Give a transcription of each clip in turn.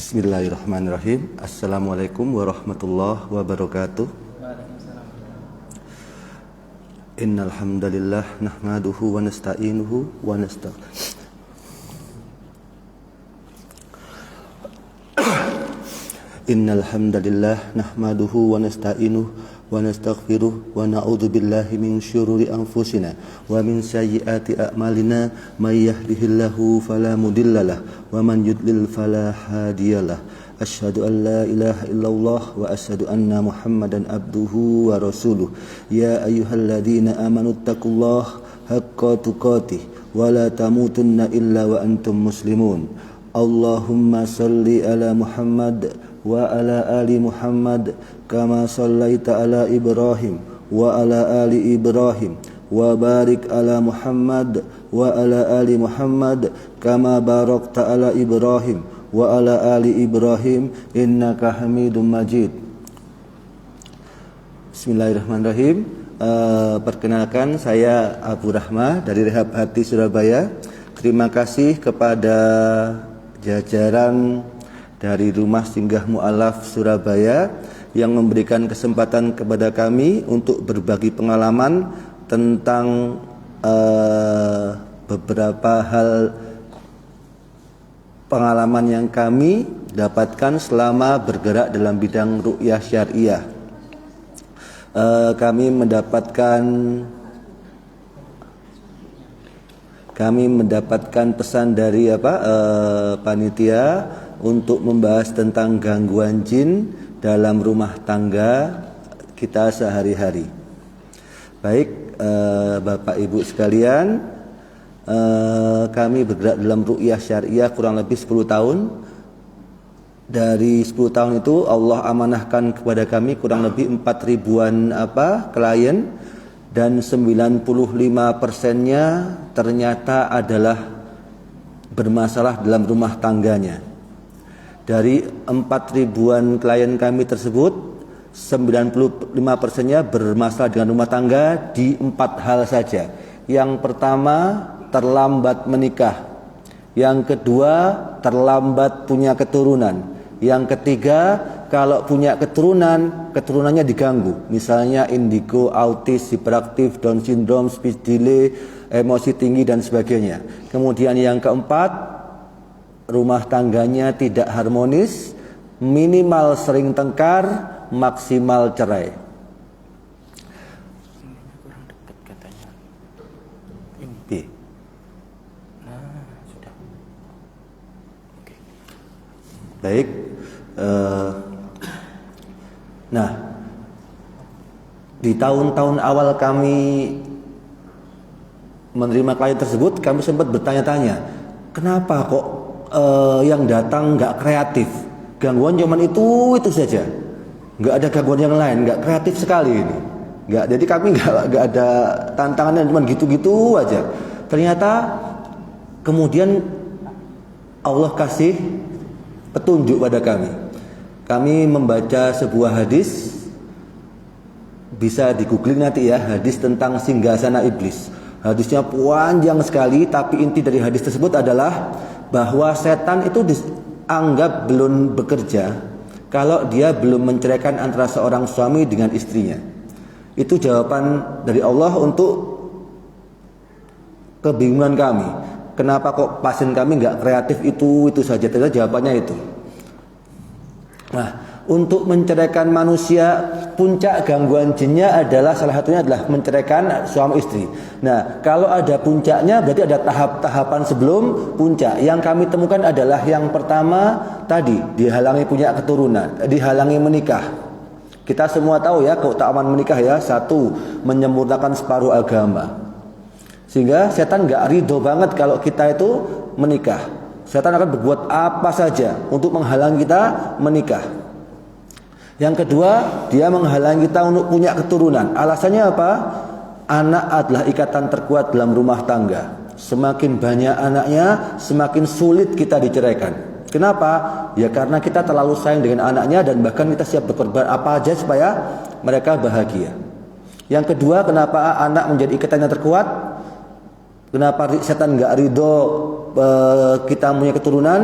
Bismillahirrahmanirrahim. Assalamualaikum warahmatullahi wabarakatuh. Innal hamdalillah nahmaduhu wa nasta'inuhu wa nastaghfiruh. Innal hamdalillah nahmaduhu wa nasta'inuhu wa nastaghfiruh wa na'udzu billahi min syururi anfusina wa min sayyiati a'malina may yahdihillahu fala mudhillalah wa man yudlil fala hadiyalah. Asyhadu an la ilaha illallah wa asyhadu anna Muhammadan abduhu wa rasuluh. Ya ayyuhalladzina amanu taqullaha haqqa tuqatih wa la tamutunna illa wa antum muslimun. Allahumma salli ala Muhammad wa ala ali Muhammad kama sallaita ala Ibrahim wa ala ali Ibrahim wa barik ala Muhammad wa ala ali Muhammad kama barakta ala Ibrahim wa ala ali Ibrahim innaka Hamidum Majid. Bismillahirrahmanirrahim. Perkenalkan, saya Abu Rahmah dari Rehab Hati Surabaya. Terima kasih kepada jajaran dari Rumah Singgah Mu'alaf Surabaya yang memberikan kesempatan kepada kami untuk berbagi pengalaman tentang beberapa hal pengalaman yang kami dapatkan selama bergerak dalam bidang ruqyah syariah. Kami mendapatkan pesan dari panitia untuk membahas tentang gangguan jin dalam rumah tangga kita sehari-hari. Baik, Bapak Ibu sekalian, kami bergerak dalam ruqyah syariah kurang lebih 10 tahun. Dari 10 tahun itu Allah amanahkan kepada kami kurang lebih 4.000-an klien, dan 95%-nya ternyata adalah bermasalah dalam rumah tangganya. Dari 4.000-an klien kami tersebut, 95%-nya bermasalah dengan rumah tangga di 4 hal saja. Yang pertama, terlambat menikah. Yang kedua, terlambat punya keturunan. Yang ketiga, kalau punya keturunan, keturunannya diganggu. Misalnya indigo, autis, hiperaktif, Down syndrome, speech delay, emosi tinggi dan sebagainya. Kemudian yang keempat, rumah tangganya tidak harmonis, minimal sering tengkar, maksimal cerai. Kurang dekat katanya. B. Nah, sudah. Oke. Baik. Nah, di tahun-tahun awal kami menerima klien tersebut, kami sempat bertanya-tanya, kenapa kok yang datang nggak kreatif? Gangguan cuman itu saja, nggak ada gangguan yang lain, nggak kreatif sekali ini. Nggak, jadi kami nggak ada tantangannya, cuman gitu-gitu aja. Ternyata kemudian Allah kasih petunjuk pada kami. Kami membaca sebuah hadis, bisa di googling nanti ya, hadis tentang singgasana iblis. Hadisnya panjang sekali, tapi inti dari hadis tersebut adalah bahwa setan itu dianggap belum bekerja kalau dia belum menceraikan antara seorang suami dengan istrinya. Itu jawaban dari Allah untuk kebingungan kami. Kenapa kok pasien kami nggak kreatif itu saja? Ternyata jawabannya itu. Nah, untuk menceraikan manusia, puncak gangguan jinnya adalah, salah satunya adalah menceraikan suami istri. Nah, kalau ada puncaknya berarti ada tahap-tahapan sebelum puncak. Yang kami temukan adalah yang pertama tadi, dihalangi punya keturunan, dihalangi menikah. Kita semua tahu ya keutamaan menikah ya. Satu, menyempurnakan separuh agama. Sehingga setan gak ridho banget kalau kita itu menikah. Setan akan berbuat apa saja untuk menghalangi kita menikah. Yang kedua, dia menghalangi kita untuk punya keturunan. Alasannya apa? Anak adalah ikatan terkuat dalam rumah tangga. Semakin banyak anaknya, semakin sulit kita diceraikan. Kenapa? Ya karena kita terlalu sayang dengan anaknya, dan bahkan kita siap berkorban apa aja supaya mereka bahagia. Yang kedua, kenapa anak menjadi ikatan yang terkuat? Kenapa setan nggak ridho kita punya keturunan?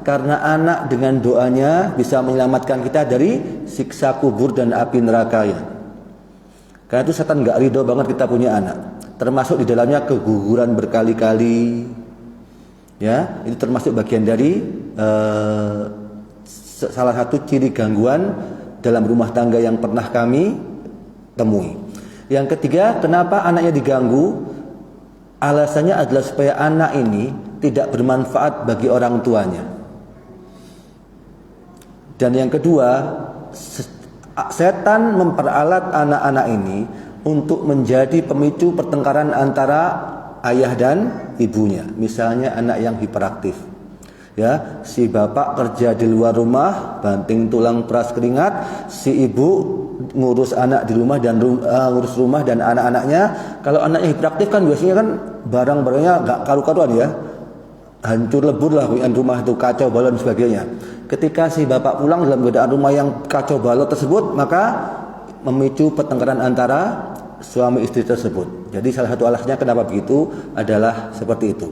Karena anak dengan doanya bisa menyelamatkan kita dari siksa kubur dan api neraka ya. Karena itu setan nggak ridho banget kita punya anak. Termasuk di dalamnya keguguran berkali-kali. Ya, itu termasuk bagian dari salah satu ciri gangguan dalam rumah tangga yang pernah kami temui. Yang ketiga, kenapa anaknya diganggu? Alasannya adalah supaya anak ini tidak bermanfaat bagi orang tuanya. Dan yang kedua, setan memperalat anak-anak ini untuk menjadi pemicu pertengkaran antara ayah dan ibunya. Misalnya anak yang hiperaktif. Ya, si bapak kerja di luar rumah, banting tulang peras keringat, si ibu ngurus anak di rumah dan ngurus rumah dan anak-anaknya. Kalau anaknya hiperaktif kan biasanya kan barang-barangnya gak karu-karuan ya, hancur lebur lah rumah itu, kacau balau dan sebagainya. Ketika si bapak pulang dalam keadaan rumah yang kacau balau tersebut, maka memicu pertengkaran antara suami istri tersebut. Jadi salah satu alasannya kenapa begitu adalah seperti itu.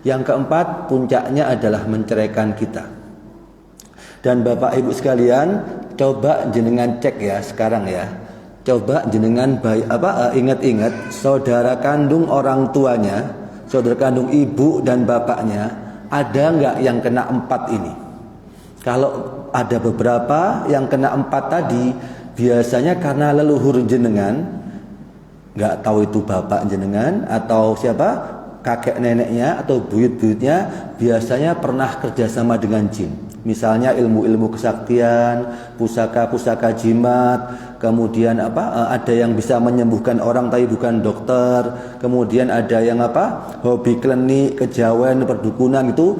Yang keempat, puncaknya adalah menceraikan kita. Dan Bapak Ibu sekalian, coba jenengan cek ya sekarang ya. Coba jenengan ingat-ingat saudara kandung orang tuanya, saudara kandung ibu dan bapaknya, ada nggak yang kena 4 ini? Kalau ada beberapa yang kena 4 tadi, biasanya karena leluhur jenengan, nggak tahu itu bapak jenengan atau siapa, kakek neneknya atau buyut-buyutnya, biasanya pernah kerjasama dengan jin. Misalnya ilmu-ilmu kesaktian, pusaka-pusaka jimat, kemudian ada yang bisa menyembuhkan orang tapi bukan dokter, kemudian ada yang hobi klinik, kejawen, perdukunan itu.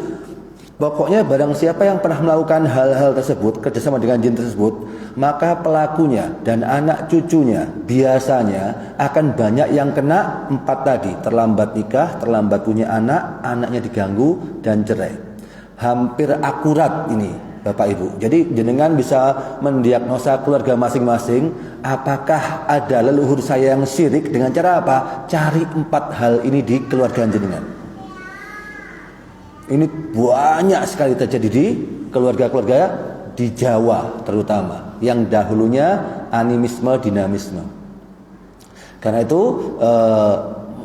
Pokoknya barang siapa yang pernah melakukan hal-hal tersebut, kerjasama dengan jin tersebut, maka pelakunya dan anak cucunya biasanya akan banyak yang kena 4 tadi. Terlambat nikah, terlambat punya anak, anaknya diganggu dan cerai. Hampir akurat ini Bapak Ibu. Jadi jenengan bisa mendiagnosa keluarga masing-masing, apakah ada leluhur saya yang syirik dengan cara apa? Cari 4 hal ini di keluarga jenengan. Ini banyak sekali terjadi di keluarga-keluarga di Jawa terutama, yang dahulunya animisme, dinamisme. Karena itu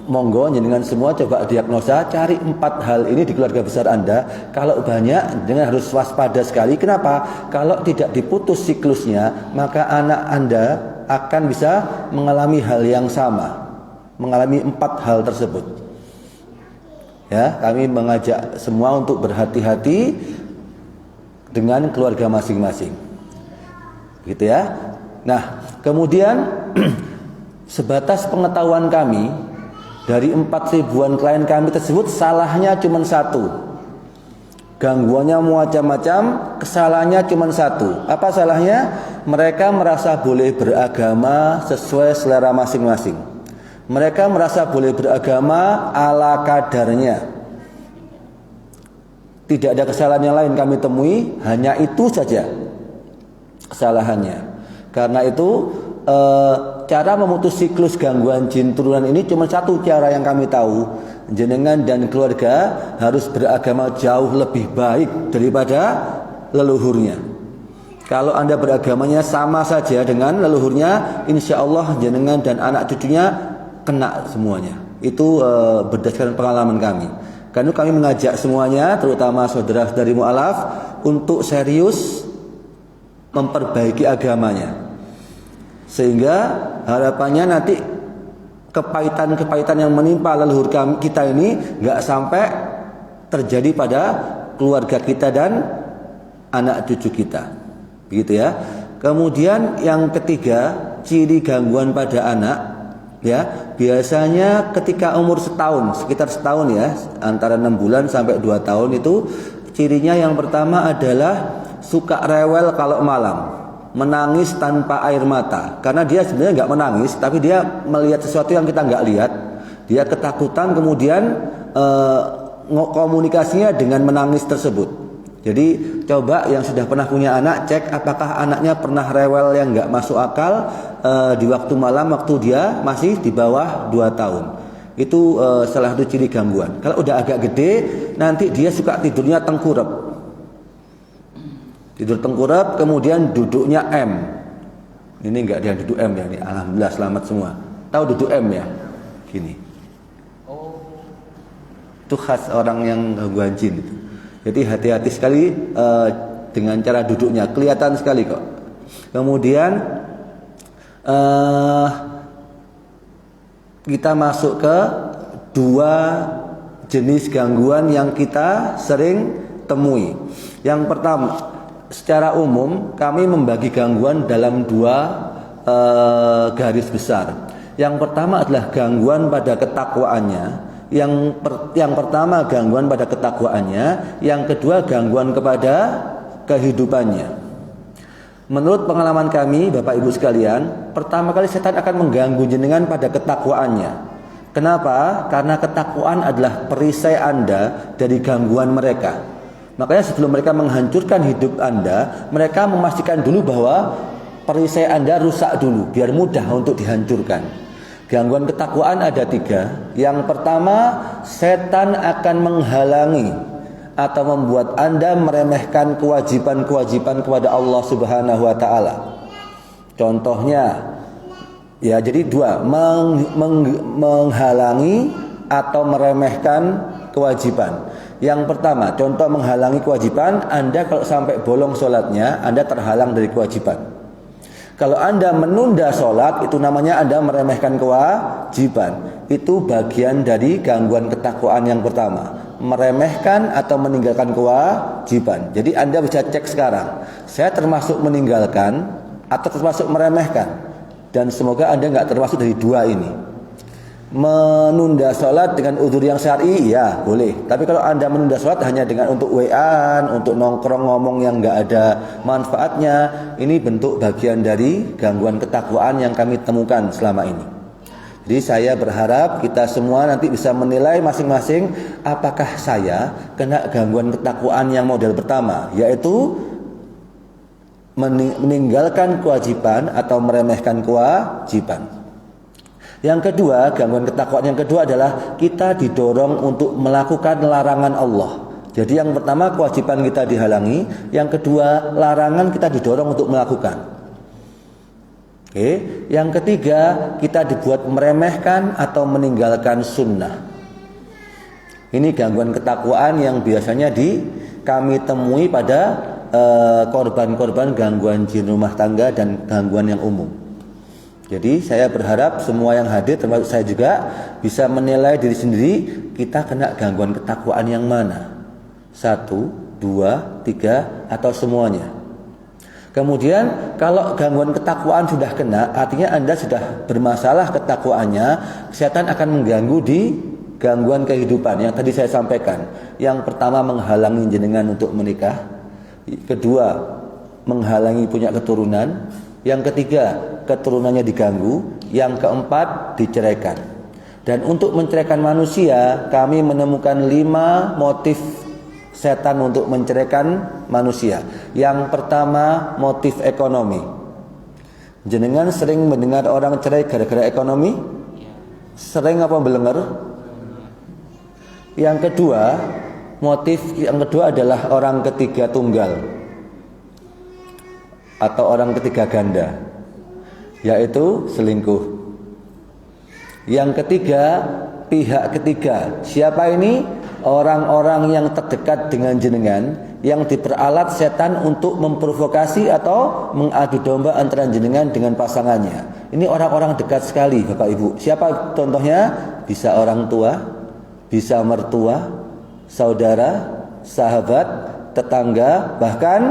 monggo jenengan semua coba diagnosa, cari 4 hal ini di keluarga besar Anda. Kalau banyak, jenengan harus waspada sekali. Kenapa? Kalau tidak diputus siklusnya, maka anak Anda akan bisa mengalami hal yang sama, mengalami 4 hal tersebut. Ya, kami mengajak semua untuk berhati-hati dengan keluarga masing-masing. Gitu ya. Nah, kemudian sebatas pengetahuan kami, dari 4 ribuan klien kami tersebut, salahnya cuma 1. Gangguannya macam-macam, kesalahannya cuma 1. Apa salahnya? Mereka merasa boleh beragama sesuai selera masing-masing. Mereka merasa boleh beragama ala kadarnya. Tidak ada kesalahan yang lain kami temui, hanya itu saja kesalahannya. Karena itu cara memutus siklus gangguan jin turunan ini cuma 1 cara yang kami tahu. Jenengan dan keluarga harus beragama jauh lebih baik daripada leluhurnya. Kalau Anda beragamanya sama saja dengan leluhurnya, insya Allah jenengan dan anak cucunya kena semuanya. Itu berdasarkan pengalaman kami. Karena kami mengajak semuanya, terutama saudara-saudari mu'alaf, untuk serius memperbaiki agamanya. Sehingga harapannya nanti kepahitan-kepahitan yang menimpa leluhur kita ini nggak sampai terjadi pada keluarga kita dan anak cucu kita. Begitu ya. Kemudian yang ketiga, ciri gangguan pada anak. Ya, biasanya ketika umur setahun, sekitar setahun ya, antara 6 bulan sampai 2 tahun itu, cirinya yang pertama adalah suka rewel kalau malam, menangis tanpa air mata. Karena dia sebenarnya nggak menangis, tapi dia melihat sesuatu yang kita nggak lihat, dia ketakutan, kemudian komunikasinya dengan menangis tersebut. Jadi coba yang sudah pernah punya anak, cek apakah anaknya pernah rewel yang nggak masuk akal di waktu malam, waktu dia masih di bawah 2 tahun. Itu salah satu ciri gangguan. Kalau udah agak gede, nanti dia suka tidurnya tengkurap. Tidur tengkurap, kemudian duduknya M. Ini enggak dia duduk M ya, ini alhamdulillah selamat semua. Tahu duduk M ya? Gini. Itu khas orang yang gangguan jin itu. Jadi hati-hati sekali dengan cara duduknya, kelihatan sekali kok. Kemudian kita masuk ke dua jenis gangguan yang kita sering temui. Yang pertama, secara umum kami membagi gangguan dalam dua garis besar. Yang pertama adalah gangguan pada ketakwaannya. Yang pertama gangguan pada ketakwaannya, yang kedua gangguan kepada kehidupannya. Menurut pengalaman kami, Bapak Ibu sekalian, pertama kali setan akan mengganggu jenengan pada ketakwaannya. Kenapa? Karena ketakwaan adalah perisai Anda dari gangguan mereka. Makanya sebelum mereka menghancurkan hidup Anda, mereka memastikan dulu bahwa perisai Anda rusak dulu, biar mudah untuk dihancurkan. Gangguan ketakwaan ada 3. Yang pertama, setan akan menghalangi atau membuat Anda meremehkan kewajiban-kewajiban kepada Allah Subhanahu wa taala. Contohnya ya, jadi 2, menghalangi atau meremehkan kewajiban. Yang pertama, contoh menghalangi kewajiban, Anda kalau sampai bolong sholatnya, Anda terhalang dari kewajiban. Kalau Anda menunda sholat, itu namanya Anda meremehkan kewajiban. Itu bagian dari gangguan ketakwaan yang pertama, meremehkan atau meninggalkan kewajiban. Jadi Anda bisa cek sekarang, saya termasuk meninggalkan atau termasuk meremehkan. Dan semoga Anda nggak termasuk dari 2 ini. Menunda sholat dengan udzur yang syar'i, ya boleh. Tapi kalau Anda menunda sholat hanya dengan untuk WA, untuk nongkrong ngomong yang nggak ada manfaatnya, ini bentuk bagian dari gangguan ketakwaan yang kami temukan selama ini. Jadi saya berharap kita semua nanti bisa menilai masing-masing, apakah saya kena gangguan ketakwaan yang model pertama, yaitu meninggalkan kewajiban atau meremehkan kewajiban. Yang kedua, gangguan ketakwaan yang kedua adalah kita didorong untuk melakukan larangan Allah. Jadi yang pertama kewajiban kita dihalangi, yang kedua larangan kita didorong untuk melakukan. Oke, yang ketiga kita dibuat meremehkan atau meninggalkan sunnah. Ini gangguan ketakwaan yang biasanya kami temui pada korban-korban gangguan jin rumah tangga dan gangguan yang umum. Jadi saya berharap semua yang hadir, termasuk saya juga, bisa menilai diri sendiri, kita kena gangguan ketakwaan yang mana. 1, 2, 3, atau semuanya. Kemudian kalau gangguan ketakwaan sudah kena, artinya Anda sudah bermasalah ketakwaannya. Setan akan mengganggu di gangguan kehidupan yang tadi saya sampaikan. Yang pertama, menghalangi jenengan untuk menikah. Kedua, menghalangi punya keturunan. Yang ketiga, keturunannya diganggu. Yang keempat, diceraikan. Dan untuk menceraikan manusia, kami menemukan 5 motif setan untuk menceraikan manusia. Yang pertama, motif ekonomi. Jenengan sering mendengar orang cerai gara-gara ekonomi? Sering apa belengar? Yang kedua, motif yang kedua adalah orang ketiga tunggal atau orang ketiga ganda, yaitu selingkuh. Yang ketiga, pihak ketiga. Siapa ini? Orang-orang yang terdekat dengan jenengan, yang diperalat setan untuk memprovokasi atau mengadu domba antara jenengan dengan pasangannya. Ini orang-orang dekat sekali, Bapak Ibu. Siapa contohnya? Bisa orang tua, bisa mertua, saudara, sahabat, tetangga, bahkan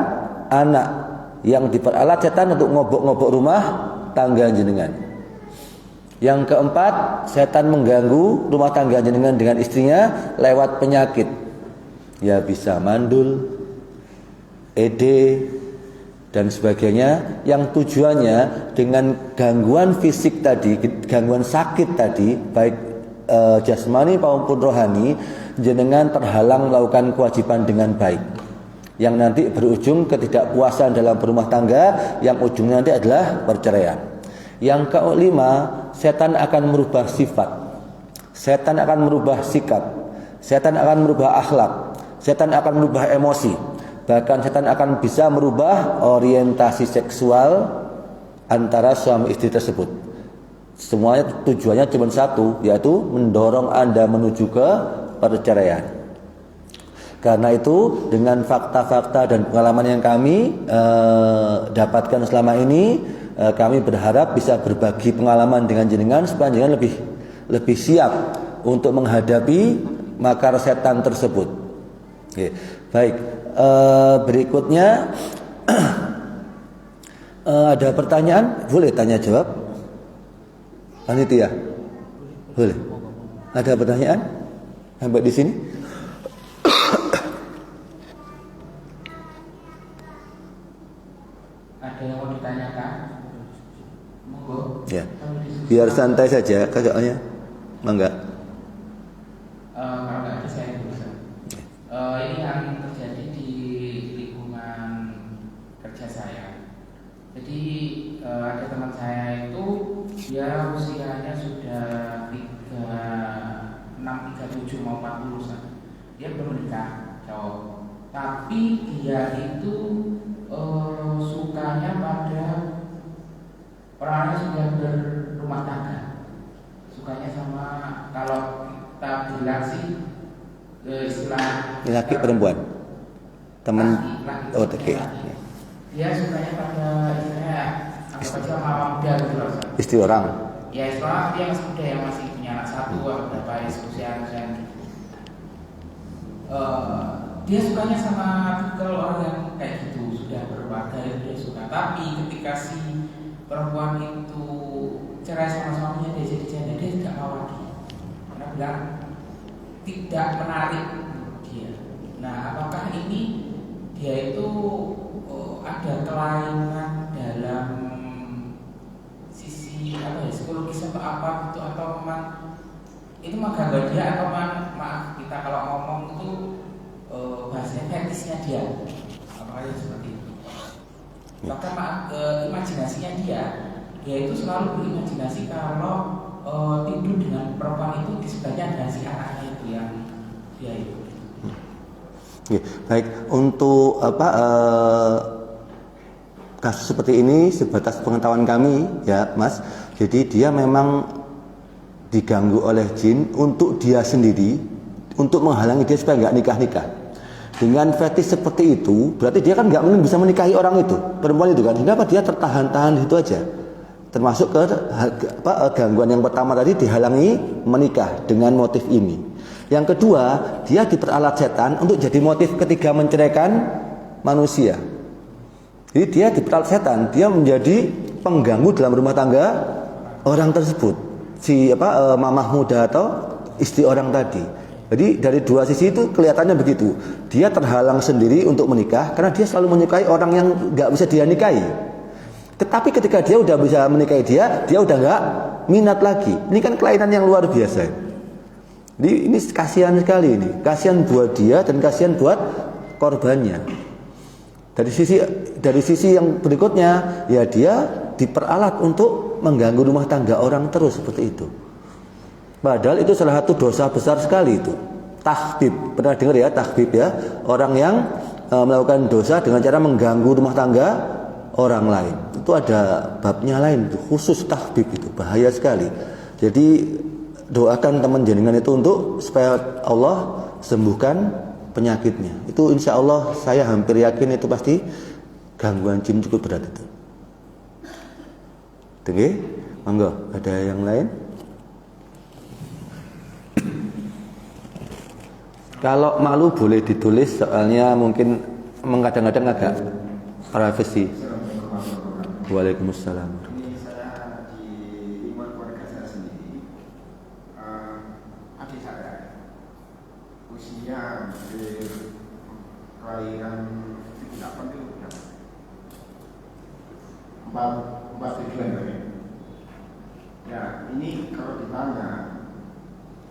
anak yang diperalat setan untuk ngobok-ngobok rumah tangga jenengan. Yang keempat, setan mengganggu rumah tangga jenengan dengan istrinya lewat penyakit. Ya bisa mandul, ED, dan sebagainya, yang tujuannya dengan gangguan fisik tadi, gangguan sakit tadi, baik jasmani maupun rohani, jenengan terhalang melakukan kewajiban dengan baik, yang nanti berujung ketidakpuasan dalam berumah tangga, yang ujungnya nanti adalah perceraian. Yang kelima, setan akan merubah sifat. setan akan merubah sikap, setan akan merubah akhlak, setan akan merubah emosi, bahkan setan akan bisa merubah orientasi seksual antara suami istri tersebut. Semuanya tujuannya cuma satu, yaitu mendorong Anda menuju ke perceraian. Karena itu dengan fakta-fakta dan pengalaman yang kami dapatkan selama ini, kami berharap bisa berbagi pengalaman dengan jenengan supaya jenengan lebih siap untuk menghadapi makar setan tersebut. Oke, baik. Berikutnya ada pertanyaan, boleh tanya jawab? Panitia, boleh. Ada pertanyaan sampai di sini? Ada yang mau ditanyakan? Monggo. Ya, biar santai saja, kayaknya, enggak. Kalau nggak ada saya bisa. Ini yang terjadi di lingkungan kerja saya. Jadi ada teman saya itu dia usianya sudah 37 mau 40. Dia belum menikah, cowok. Tapi dia itu sukanya pada orang yang sudah berumah tangga. Sukanya sama, kalau kita bilang sih istilah Laki perempuan, teman. laki, Oh, oke. Dia sukanya pada istilahnya anggap aja mama muda gitu loh. Istri orang. Ya istilah dia masih muda, yang masih punya anak satu atau berapa usia gitu. Dia sukanya sama tipikal orang yang kayak gitu, sudah berkeluarga itu dia suka. Tapi ketika si perempuan itu cerai sama suaminya, dia jadi janda, dia tidak mau lagi. Karena bilang tidak menarik dia. Nah, apakah ini dia itu ada kelainan dalam sisi psikologis atau apa gitu, atau memang itu mengganggu dia, atau maaf kita kalau ngomong itu bahasanya fetisnya dia, apakah itu seperti itu? Bahkan imajinasinya dia itu selalu berimajinasi kalau tidur dengan perempuan itu di sebelahnya ada si anaknya itu yang dia itu. Oke, baik. Untuk kasus seperti ini sebatas pengetahuan kami ya Mas. Jadi dia memang diganggu oleh jin untuk dia sendiri, untuk menghalangi dia supaya nggak nikah-nikah. Dengan fetis seperti itu, berarti dia kan nggak mungkin bisa menikahi orang itu, perempuan itu kan. Sehingga dia tertahan-tahan di situ aja. Termasuk ke gangguan yang pertama tadi, dihalangi menikah dengan motif ini. Yang kedua, dia diperalat setan untuk jadi motif ketiga menceraikan manusia. Jadi dia diperalat setan, dia menjadi pengganggu dalam rumah tangga orang tersebut, si mamah muda atau istri orang tadi. Jadi dari dua sisi itu kelihatannya begitu. Dia terhalang sendiri untuk menikah karena dia selalu menyukai orang yang nggak bisa dia nikahi. Tetapi ketika dia udah bisa menikahi dia udah nggak minat lagi. Ini kan kelainan yang luar biasa. Jadi ini kasihan sekali ini. Kasihan buat dia dan kasihan buat korbannya. Dari sisi yang berikutnya, ya dia diperalat untuk mengganggu rumah tangga orang terus seperti itu. Padahal itu salah satu dosa besar sekali itu. Takhbib, pernah dengar ya takhbib ya? Orang yang melakukan dosa dengan cara mengganggu rumah tangga orang lain. Itu ada babnya lain, itu khusus takhbib, itu bahaya sekali. Jadi doakan teman jenengan itu untuk supaya Allah sembuhkan penyakitnya. Itu insya Allah saya hampir yakin itu pasti gangguan jin cukup berat itu. Oke, monggo, ada yang lain? Kalau malu boleh ditulis, soalnya mungkin kadang-kadang agak privasi. Waalaikumsalam. Ini saya di lingkungan keluarga saya sendiri, adik saya usia kelahiran 78 itu berapa? 47 ya. Ini kalau ditanya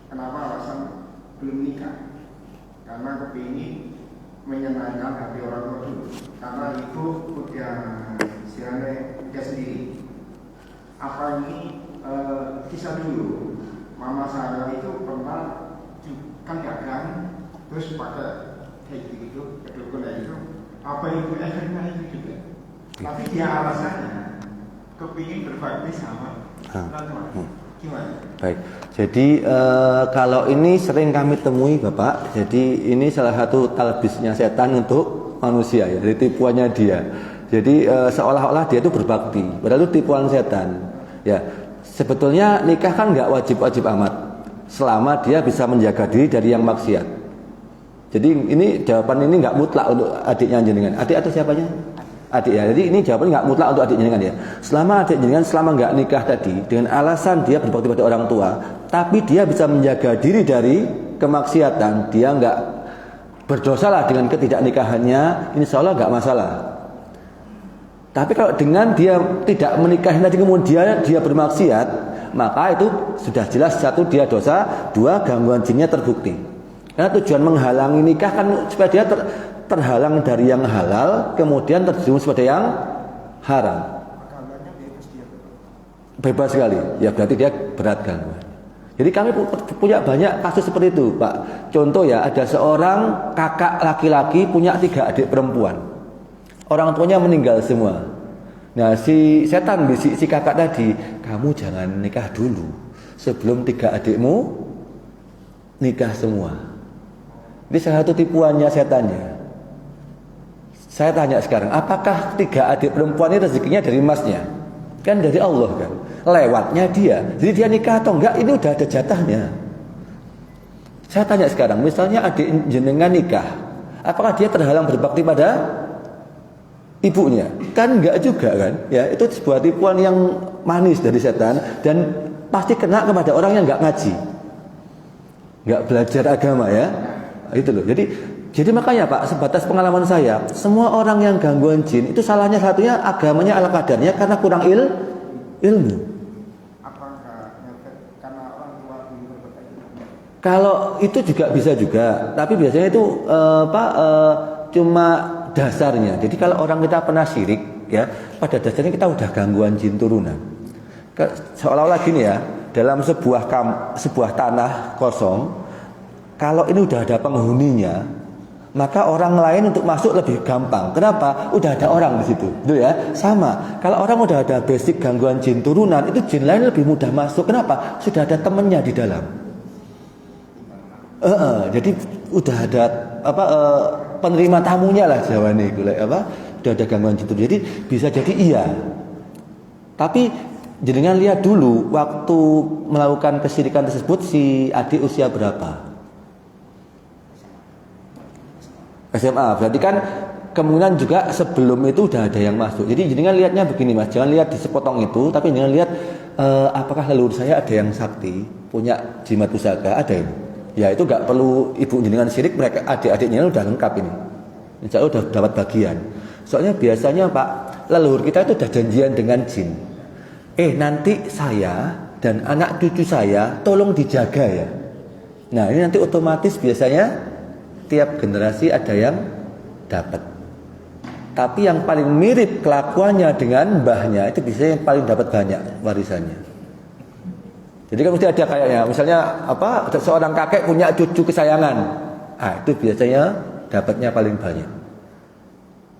kenapa alasan belum nikah, karena kepingin menyenangkan hati orang tua dulu, karena itu udah istilahnya dia sendiri. Apa ini kisah dulu mama saya itu pernah kan dagang terus pakai kayak gitu kedukun itu apa itu efeknya itu juga. Tapi dia alasannya kepingin berbakti sama Tuhan. Gimana? Baik. Jadi kalau ini sering kami temui Bapak. Jadi ini salah satu talbisnya setan untuk manusia ya. Jadi tipuannya dia. Jadi seolah-olah dia itu berbakti. Padahal itu tipuan setan. Ya. Sebetulnya nikah kan nggak wajib-wajib amat. Selama dia bisa menjaga diri dari yang maksiat. Jadi ini jawaban ini nggak mutlak untuk adiknya jenengan. Adik atau siapanya? Adik ya. Jadi ini jawabannya nggak mutlak untuk adik jenengan ya. Selama adik jenengan selama nggak nikah tadi dengan alasan dia berbakti pada orang tua, tapi dia bisa menjaga diri dari kemaksiatan, dia nggak berdosa lah dengan ketidaknikahannya, insya Allah nggak masalah. Tapi kalau dengan dia tidak menikahi tadi kemudian dia bermaksiat, maka itu sudah jelas satu dia dosa, dua gangguan jinnya terbukti. Karena tujuan menghalangi nikah kan supaya dia terhalang dari yang halal, kemudian terjerumus pada yang haram. Bebas sekali, ya berarti dia berat gangguan. Jadi kami punya banyak kasus seperti itu, Pak. Contoh ya, ada seorang kakak laki-laki punya 3 adik perempuan. Orang tuanya meninggal semua. Nah, si setan si kakak tadi, kamu jangan nikah dulu sebelum 3 adikmu nikah semua. Ini salah satu tipuannya setannya. Saya tanya sekarang, apakah 3 adik perempuan ini rezekinya dari masnya? Kan dari Allah kan. Lewatnya dia. Jadi dia nikah atau enggak, ini udah ada jatahnya. Saya tanya sekarang, misalnya adik jenengan nikah, apakah dia terhalang berbakti pada ibunya? Kan enggak juga kan. Ya, itu sebuah tipuan yang manis dari setan dan pasti kena kepada orang yang enggak ngaji. Enggak belajar agama ya. Itu loh. Jadi makanya Pak, sebatas pengalaman saya, semua orang yang gangguan jin itu salahnya satunya agamanya ala kadarnya karena kurang ilmu. Apakah karena orang tua dulu berbakti? Kalau itu juga bisa juga, tapi biasanya itu cuma dasarnya. Jadi kalau orang kita pernah syirik, ya pada dasarnya kita udah gangguan jin turunan. Seolah-olah gini ya, dalam sebuah tanah kosong, kalau ini udah ada penghuninya, maka orang lain untuk masuk lebih gampang. Kenapa? Udah ada orang di situ. Itu ya, sama. Kalau orang udah ada basic gangguan jin turunan, itu jin lain lebih mudah masuk. Kenapa? Sudah ada temannya di dalam. Jadi udah ada penerima tamunya lah jawabannya itu. Udah ada gangguan jin turunan. Jadi bisa jadi iya. Tapi jenengan lihat dulu waktu melakukan kesyirikan tersebut si adik usia berapa? SMA, berarti kan kemungkinan juga sebelum itu udah ada yang masuk. Jadi jenengan lihatnya begini Mas, jangan lihat di sepotong itu, tapi jangan lihat apakah leluhur saya ada yang sakti, punya jimat pusaka, ada ini. Ya itu nggak perlu ibu jenengan syirik, mereka adik-adiknya udah lengkap ini. Insya Allah udah dapat bagian. Soalnya biasanya Pak, leluhur kita itu udah janjian dengan jin. Nanti saya dan anak cucu saya tolong dijaga ya. Nah ini nanti otomatis biasanya tiap generasi ada yang dapat. Tapi yang paling mirip kelakuannya dengan mbahnya itu biasanya yang paling dapat banyak warisannya. Jadi kan mesti ada kayaknya, misalnya seorang kakek punya cucu kesayangan. Itu biasanya dapatnya paling banyak.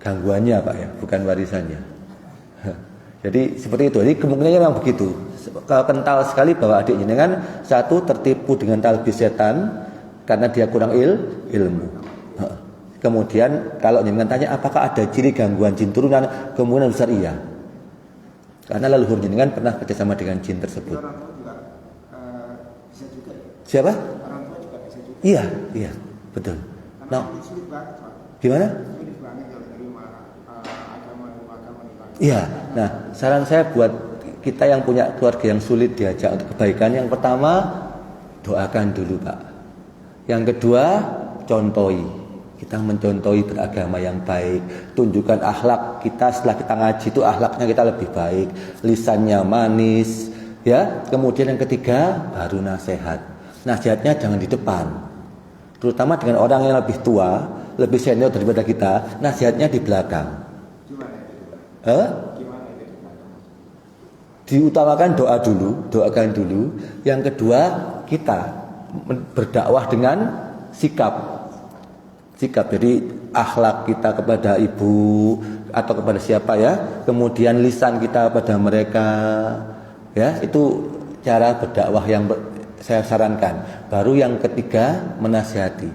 Gangguannya Pak ya, bukan warisannya. Jadi seperti itu. Jadi kemungkinannya memang begitu. Kental sekali bahwa adik jenengan satu tertipu dengan talbis setan karena dia kurang ilmu. Kemudian kalau jenengan tanya apakah ada ciri gangguan jin turunan, kemungkinan besar iya. Karena leluhur jenengan pernah kerjasama dengan jin tersebut. Orang tua juga bisa juga ya? Siapa? Orang tua juga bisa juga. Iya, betul. Karena sulit banget Pak. Gimana? Sulit banget kalau dari agama itu. Iya. Nah, saran saya buat kita yang punya keluarga yang sulit diajak untuk kebaikan, yang pertama doakan dulu Pak. Yang kedua, contohi. Kita mencontohi beragama yang baik, tunjukkan akhlak kita setelah kita ngaji itu akhlaknya kita lebih baik, lisannya manis, ya. Kemudian yang ketiga, baru nasihat. Nasihatnya jangan di depan. Terutama dengan orang yang lebih tua, lebih senior daripada kita, nasihatnya di belakang. Gimana itu? Gimana itu? Diutamakan doakan dulu. Yang kedua, kita berdakwah dengan sikap. Jadi akhlak kita kepada ibu atau kepada siapa ya, kemudian lisan kita pada mereka, ya itu cara berdakwah yang saya sarankan. Baru yang ketiga menasihati.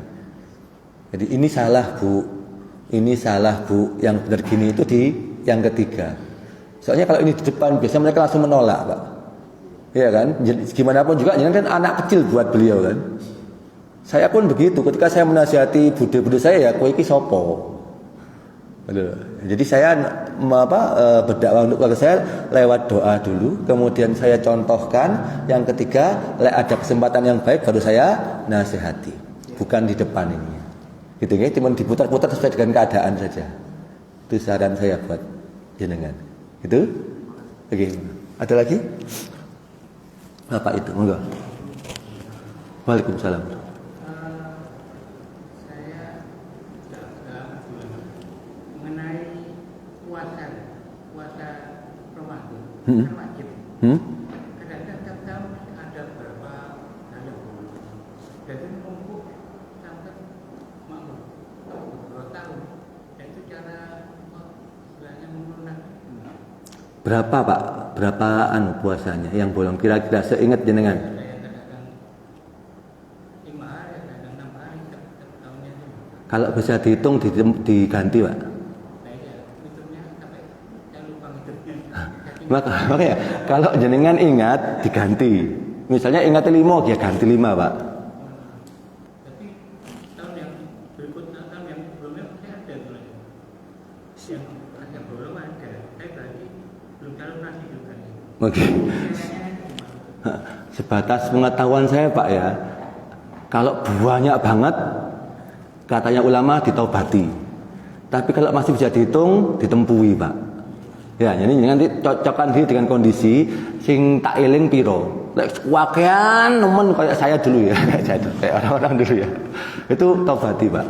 Jadi ini salah bu, yang benar gini itu di yang ketiga. Soalnya kalau ini di depan biasanya mereka langsung menolak pak. Iya kan? Gimana pun juga, jangan kan anak kecil buat beliau kan. Saya pun begitu. Ketika saya menasihati bude-bude saya ya, kowe iki sopo. Jadi saya berdakwah untuk keluarga saya lewat doa dulu, kemudian saya contohkan. Yang ketiga, ada kesempatan yang baik baru saya nasihati, bukan di depan ini. Gitu ya, cuma diputar-putar sesuai dengan keadaan saja. Itu saran saya buat jenengan. Itu? Oke. Ada lagi? Bapak itu, monggo. Waalaikumsalam. Saya mengenai puasa Ramadan, kan wajib. Kadang-kadang tiap tahun ada berapa hari bolong. Jadi menumpuk sampai beberapa tahun. Itu cara istilahnya mengurangi. Berapa pak? Berapa puasanya yang bolong? Kira-kira seingat jenengan? Kalau bisa dihitung diganti pak. Makanya kalau jenengan ingat diganti. Misalnya ingat 5, ya ganti 5 pak. Tapi tahun yang berikutnya, tahun yang sebelumnya saya ada dulu. Yang ada bolong ada. Saya berarti belum kalkulasi juga. Oke. Sebatas pengetahuan saya pak ya. Kalau banyak banget, katanya ulama ditaubati. Tapi kalau masih bisa dihitung, ditempui pak. Ya, jadi nanti cocokkan diri dengan kondisi sing tak eling piro. Lek wakean nemen kayak saya dulu ya, kayak orang-orang dulu ya. Itu taubati pak.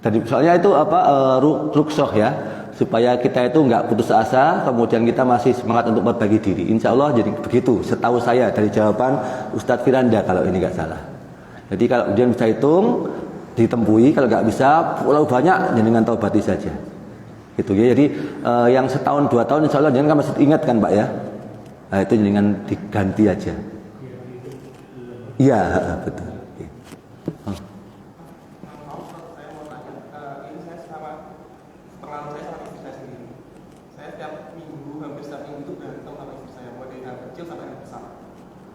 Jadi soalnya itu rukshoh ya, supaya kita itu nggak putus asa, kemudian kita masih semangat untuk berbagi diri. Insya Allah jadi begitu. Setahu saya dari jawaban Ustadz Firanda kalau ini nggak salah. Jadi kalau kemudian bisa hitung, ditempui, kalau nggak bisa pulau banyak dengan taubati saja. Gitu ya. Jadi yang setahun 2 tahun insya Allah jangan kan masih ingat kan pak ya. Nah, itu dengan diganti aja. Iya betul. Oh. Ini saya sama pengalaman saya sama istri saya sendiri. Saya setiap minggu, hampir setiap minggu itu berantem sama istri saya, mulai dari yang kecil sampai yang besar.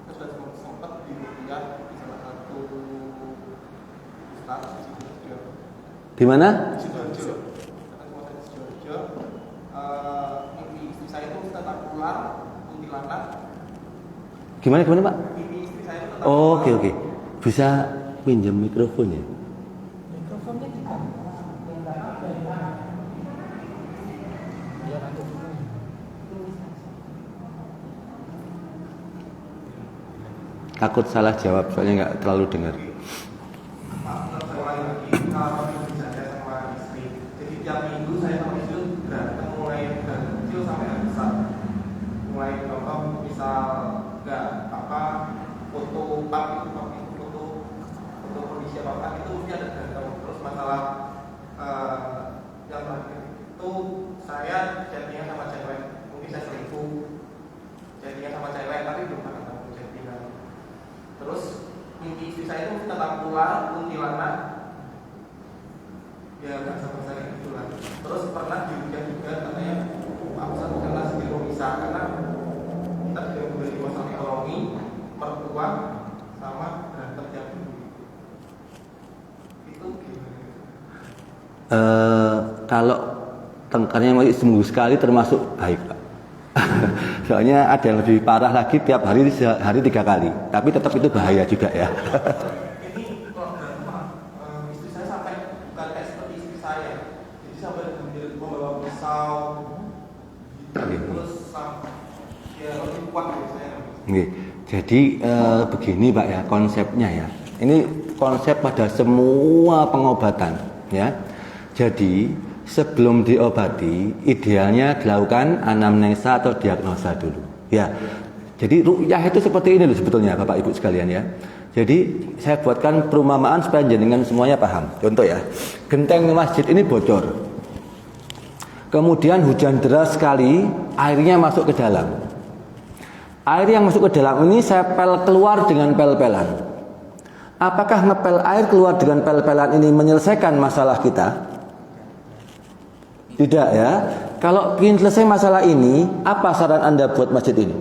Saya sudah sempat di rupiah di salah satu ustaz di Sidoarjo. Di mana? Di Sidoarjo. Mimpi istri saya itu tetap ular, kuntilanak. Gimana pak? Mimpi istri saya itu tetap Oh, oke. Bisa pinjam mikrofonnya? Mikrofonnya kita. Takut salah jawab soalnya nggak terlalu dengar. Jadi tiap minggu saya sama istri berantem mulai dari kecil sampai yang besar. Mulai contoh misal nggak foto kondisi apa itu mesti ada berantem. Terus masalah yang terakhir itu saya chattingan sama cewek, mungkin saya selingkuh, chattingan sama cewek tapi belum pernah ketemu chattingan. Terus mimpi istri saya itu tetap pulang kuntilanak. Ya nggak sama saya gitu lah. Terus pernah juga katanya Pak Ustadz kena skill bisa karena kita sudah memberi masalah ekonomi, mertua sama berantem yang itu gimana? Kalau tengkarnya masih seminggu sekali termasuk baik pak. Soalnya ada yang lebih parah lagi tiap hari 3 kali. Tapi tetap itu bahaya juga ya. Ini kalau berantem istri saya sampai bukan kayak seperti istri saya. Jadi sampai membawa pisau. Terus ya lebih kuat dari saya. Oke. Jadi begini pak ya konsepnya ya. Ini konsep pada semua pengobatan ya. Jadi sebelum diobati idealnya dilakukan anamnesa atau diagnosa dulu. Ya. Jadi ru'yah itu seperti ini loh sebetulnya Bapak Ibu sekalian ya. Jadi saya buatkan perumpamaan supaya jenengan semuanya paham. Contoh ya, genteng masjid ini bocor. Kemudian hujan deras sekali, airnya masuk ke dalam. Air yang masuk ke dalam ini saya pel keluar dengan pel-pelan. Apakah ngepel air keluar dengan pel-pelan ini menyelesaikan masalah kita? Tidak ya. Kalau ingin selesai masalah ini, apa saran Anda buat masjid ini?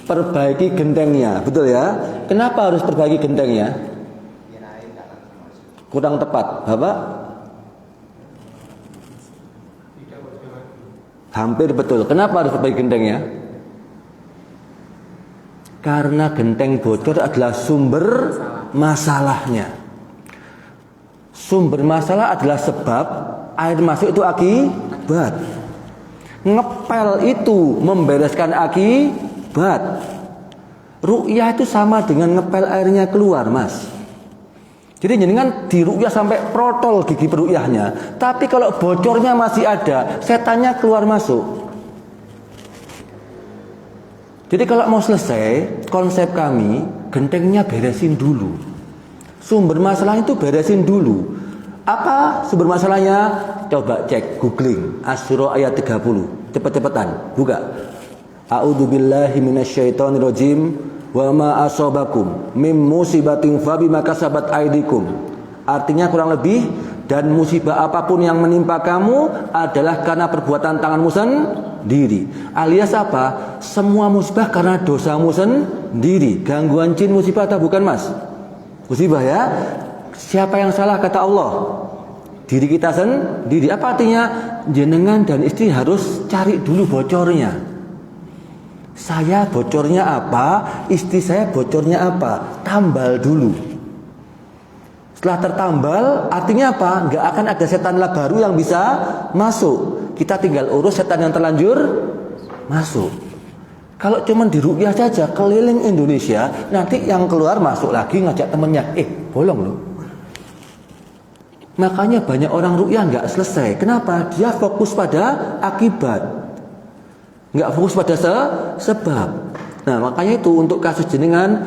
Perbaiki gentengnya, betul ya? Kenapa harus perbaiki gentengnya? Kurang tepat, Bapak? Hampir betul. Kenapa harus perbaiki gentengnya? Karena genteng bocor adalah sumber masalahnya. Sumber masalah adalah sebab, air masuk itu akibat. Ngepel itu membereskan akibat. Ru'yah itu sama dengan ngepel airnya keluar, Mas. Jadi jenengan di ru'yah sampai protol gigi peru'yahnya, tapi kalau bocornya masih ada, setannya keluar masuk. Jadi kalau mau selesai, konsep kami, gentengnya beresin dulu. Sumber masalah itu beresin dulu. Apa sumber masalahnya? Coba cek, googling Asy-Syura ayat 30. Cepet-cepetan, buka. A'udzubillahi minasyaitonirrajim. Wa ma asabakum mim musibatin fabima kasabat aydikum. Artinya kurang lebih, dan musibah apapun yang menimpa kamu adalah karena perbuatan tanganmu sendiri. Alias apa? Semua musibah karena dosamu sendiri. Gangguan jin musibah atau bukan, Mas? Musibah ya. Siapa yang salah kata Allah? Diri kita sendiri. Apa artinya? Jenengan dan istri harus cari dulu bocornya. Saya bocornya apa? Istri saya bocornya apa? Tambal dulu. Setelah tertambal, artinya apa? Nggak akan ada setan baru yang bisa masuk. Kita tinggal urus setan yang terlanjur masuk. Kalau cuma di ru'yah saja, keliling Indonesia, nanti yang keluar masuk lagi ngajak temennya. Bolong loh. Makanya banyak orang ru'yah nggak selesai. Kenapa? Dia fokus pada akibat, nggak fokus pada sebab. Nah makanya itu untuk kasus jenengan,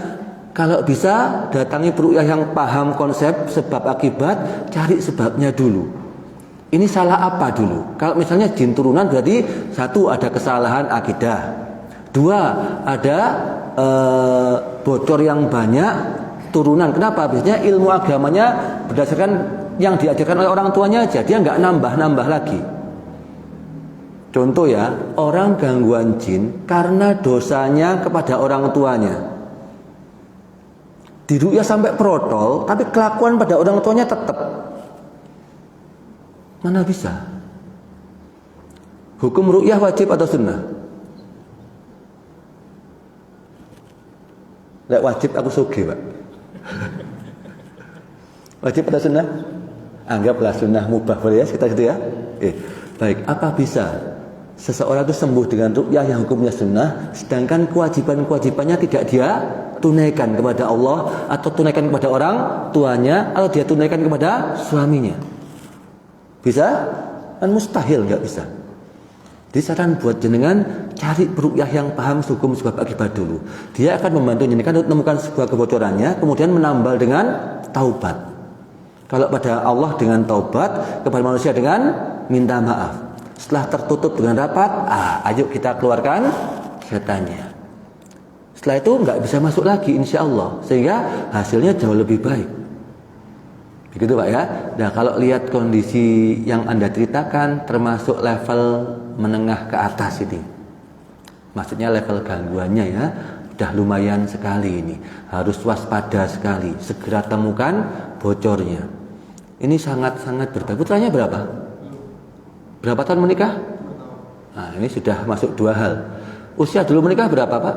kalau bisa datangi peruqyah yang paham konsep sebab akibat, cari sebabnya dulu. Ini salah apa dulu? Kalau misalnya jin turunan berarti satu, ada kesalahan akidah. Dua, ada bocor yang banyak turunan. Kenapa? Biasanya ilmu agamanya berdasarkan yang diajarkan oleh orang tuanya aja, dia nggak nambah-nambah lagi. Contoh ya, orang gangguan jin karena dosanya kepada orang tuanya. Diru'yah sampai protol, tapi kelakuan pada orang tuanya tetap. Mana bisa? Hukum ru'yah wajib atau sunnah? Lek wajib aku sugih, Pak. Wajib atau sunnah? Anggaplah sunnah mubah, boleh ya kita situ ya. Baik, apa bisa seseorang itu sembuh dengan ruqyah yang hukumnya sunnah, sedangkan kewajiban-kewajibannya tidak dia tunaikan kepada Allah, atau tunaikan kepada orang tuanya, atau dia tunaikan kepada suaminya? Bisa? Kan mustahil, nggak bisa. Jadi saran buat jenengan, cari peruqyah yang paham hukum sebab akibat dulu. Dia akan membantu jenengan untuk menemukan sebuah kebocorannya, kemudian menambal dengan taubat. Kalau pada Allah dengan taubat, kepada manusia dengan minta maaf. Setelah tertutup dengan rapat, ayo kita keluarkan setannya. Setelah itu nggak bisa masuk lagi, insya Allah, sehingga hasilnya jauh lebih baik. Begitu Pak ya. Nah kalau lihat kondisi yang Anda ceritakan, termasuk level menengah ke atas ini, maksudnya level gangguannya ya, udah lumayan sekali ini. Harus waspada sekali, segera temukan bocornya. Ini sangat-sangat berbahaya. Putranya berapa? Berapa tahun menikah? Nah, ini sudah masuk 2 hal. Usia dulu menikah berapa, Pak?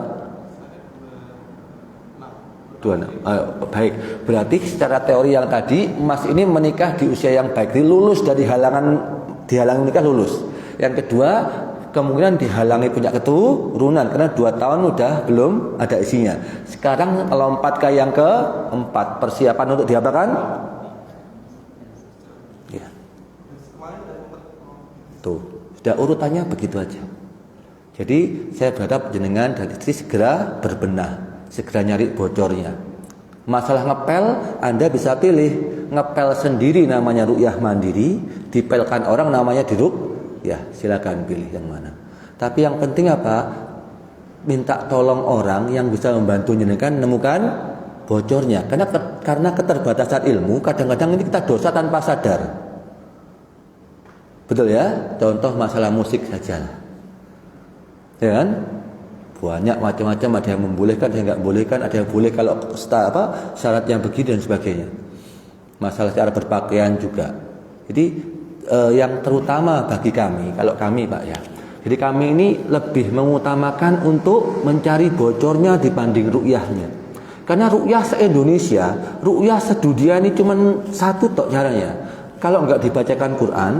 26. Baik. Berarti secara teori yang tadi, Mas ini menikah di usia yang baik, lulus dari dihalangi menikah, lulus. Yang kedua, kemungkinan dihalangi punya keturunan karena 2 tahun udah belum ada isinya. Sekarang lompat ke yang keempat, persiapan untuk diapakan? Tuh, sudah urutannya begitu aja. Jadi saya berharap jenengan dan istri segera berbenah, segera nyari bocornya. Masalah ngepel, Anda bisa pilih ngepel sendiri namanya ru'yah mandiri, dipelkan orang namanya diruk. Ya, silakan pilih yang mana. Tapi yang penting apa? Minta tolong orang yang bisa membantu jenengan menemukan bocornya. Karena keterbatasan ilmu, kadang-kadang ini kita dosa tanpa sadar. Betul ya? Contoh masalah musik saja. Ya kan? Banyak macam-macam, ada yang membolehkan, ada yang nggak bolehkan, ada yang boleh kalau syarat yang begini dan sebagainya. Masalah cara berpakaian juga. Jadi yang terutama bagi kami, kalau kami Pak ya. Jadi kami ini lebih mengutamakan untuk mencari bocornya dibanding ru'yahnya. Karena ru'yah se-Indonesia, ru'yah sedunia ini cuma satu tok caranya. Kalau nggak dibacakan Quran,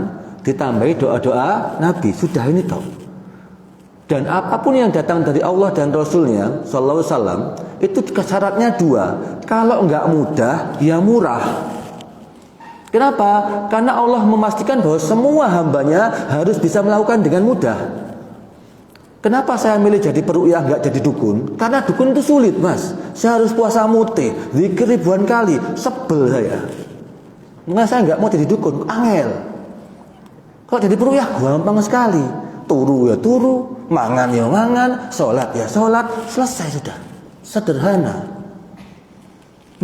ditambahi doa-doa Nabi, sudah ini tok. Dan apapun yang datang dari Allah dan Rasulnya Sallallahu Alaihi Wasallam itu syaratnya dua. Kalau enggak mudah, ya murah. Kenapa? Karena Allah memastikan bahwa semua hambanya harus bisa melakukan dengan mudah. Kenapa saya milih jadi peruqyah enggak jadi dukun? Karena dukun itu sulit mas. Saya harus puasa mute, zikir ribuan kali, sebel saya. Maka saya enggak mau jadi dukun, angel. Kalau jadi peruqyah gampang sekali. Turu ya turu, mangan ya mangan, sholat ya sholat, selesai sudah. Sederhana.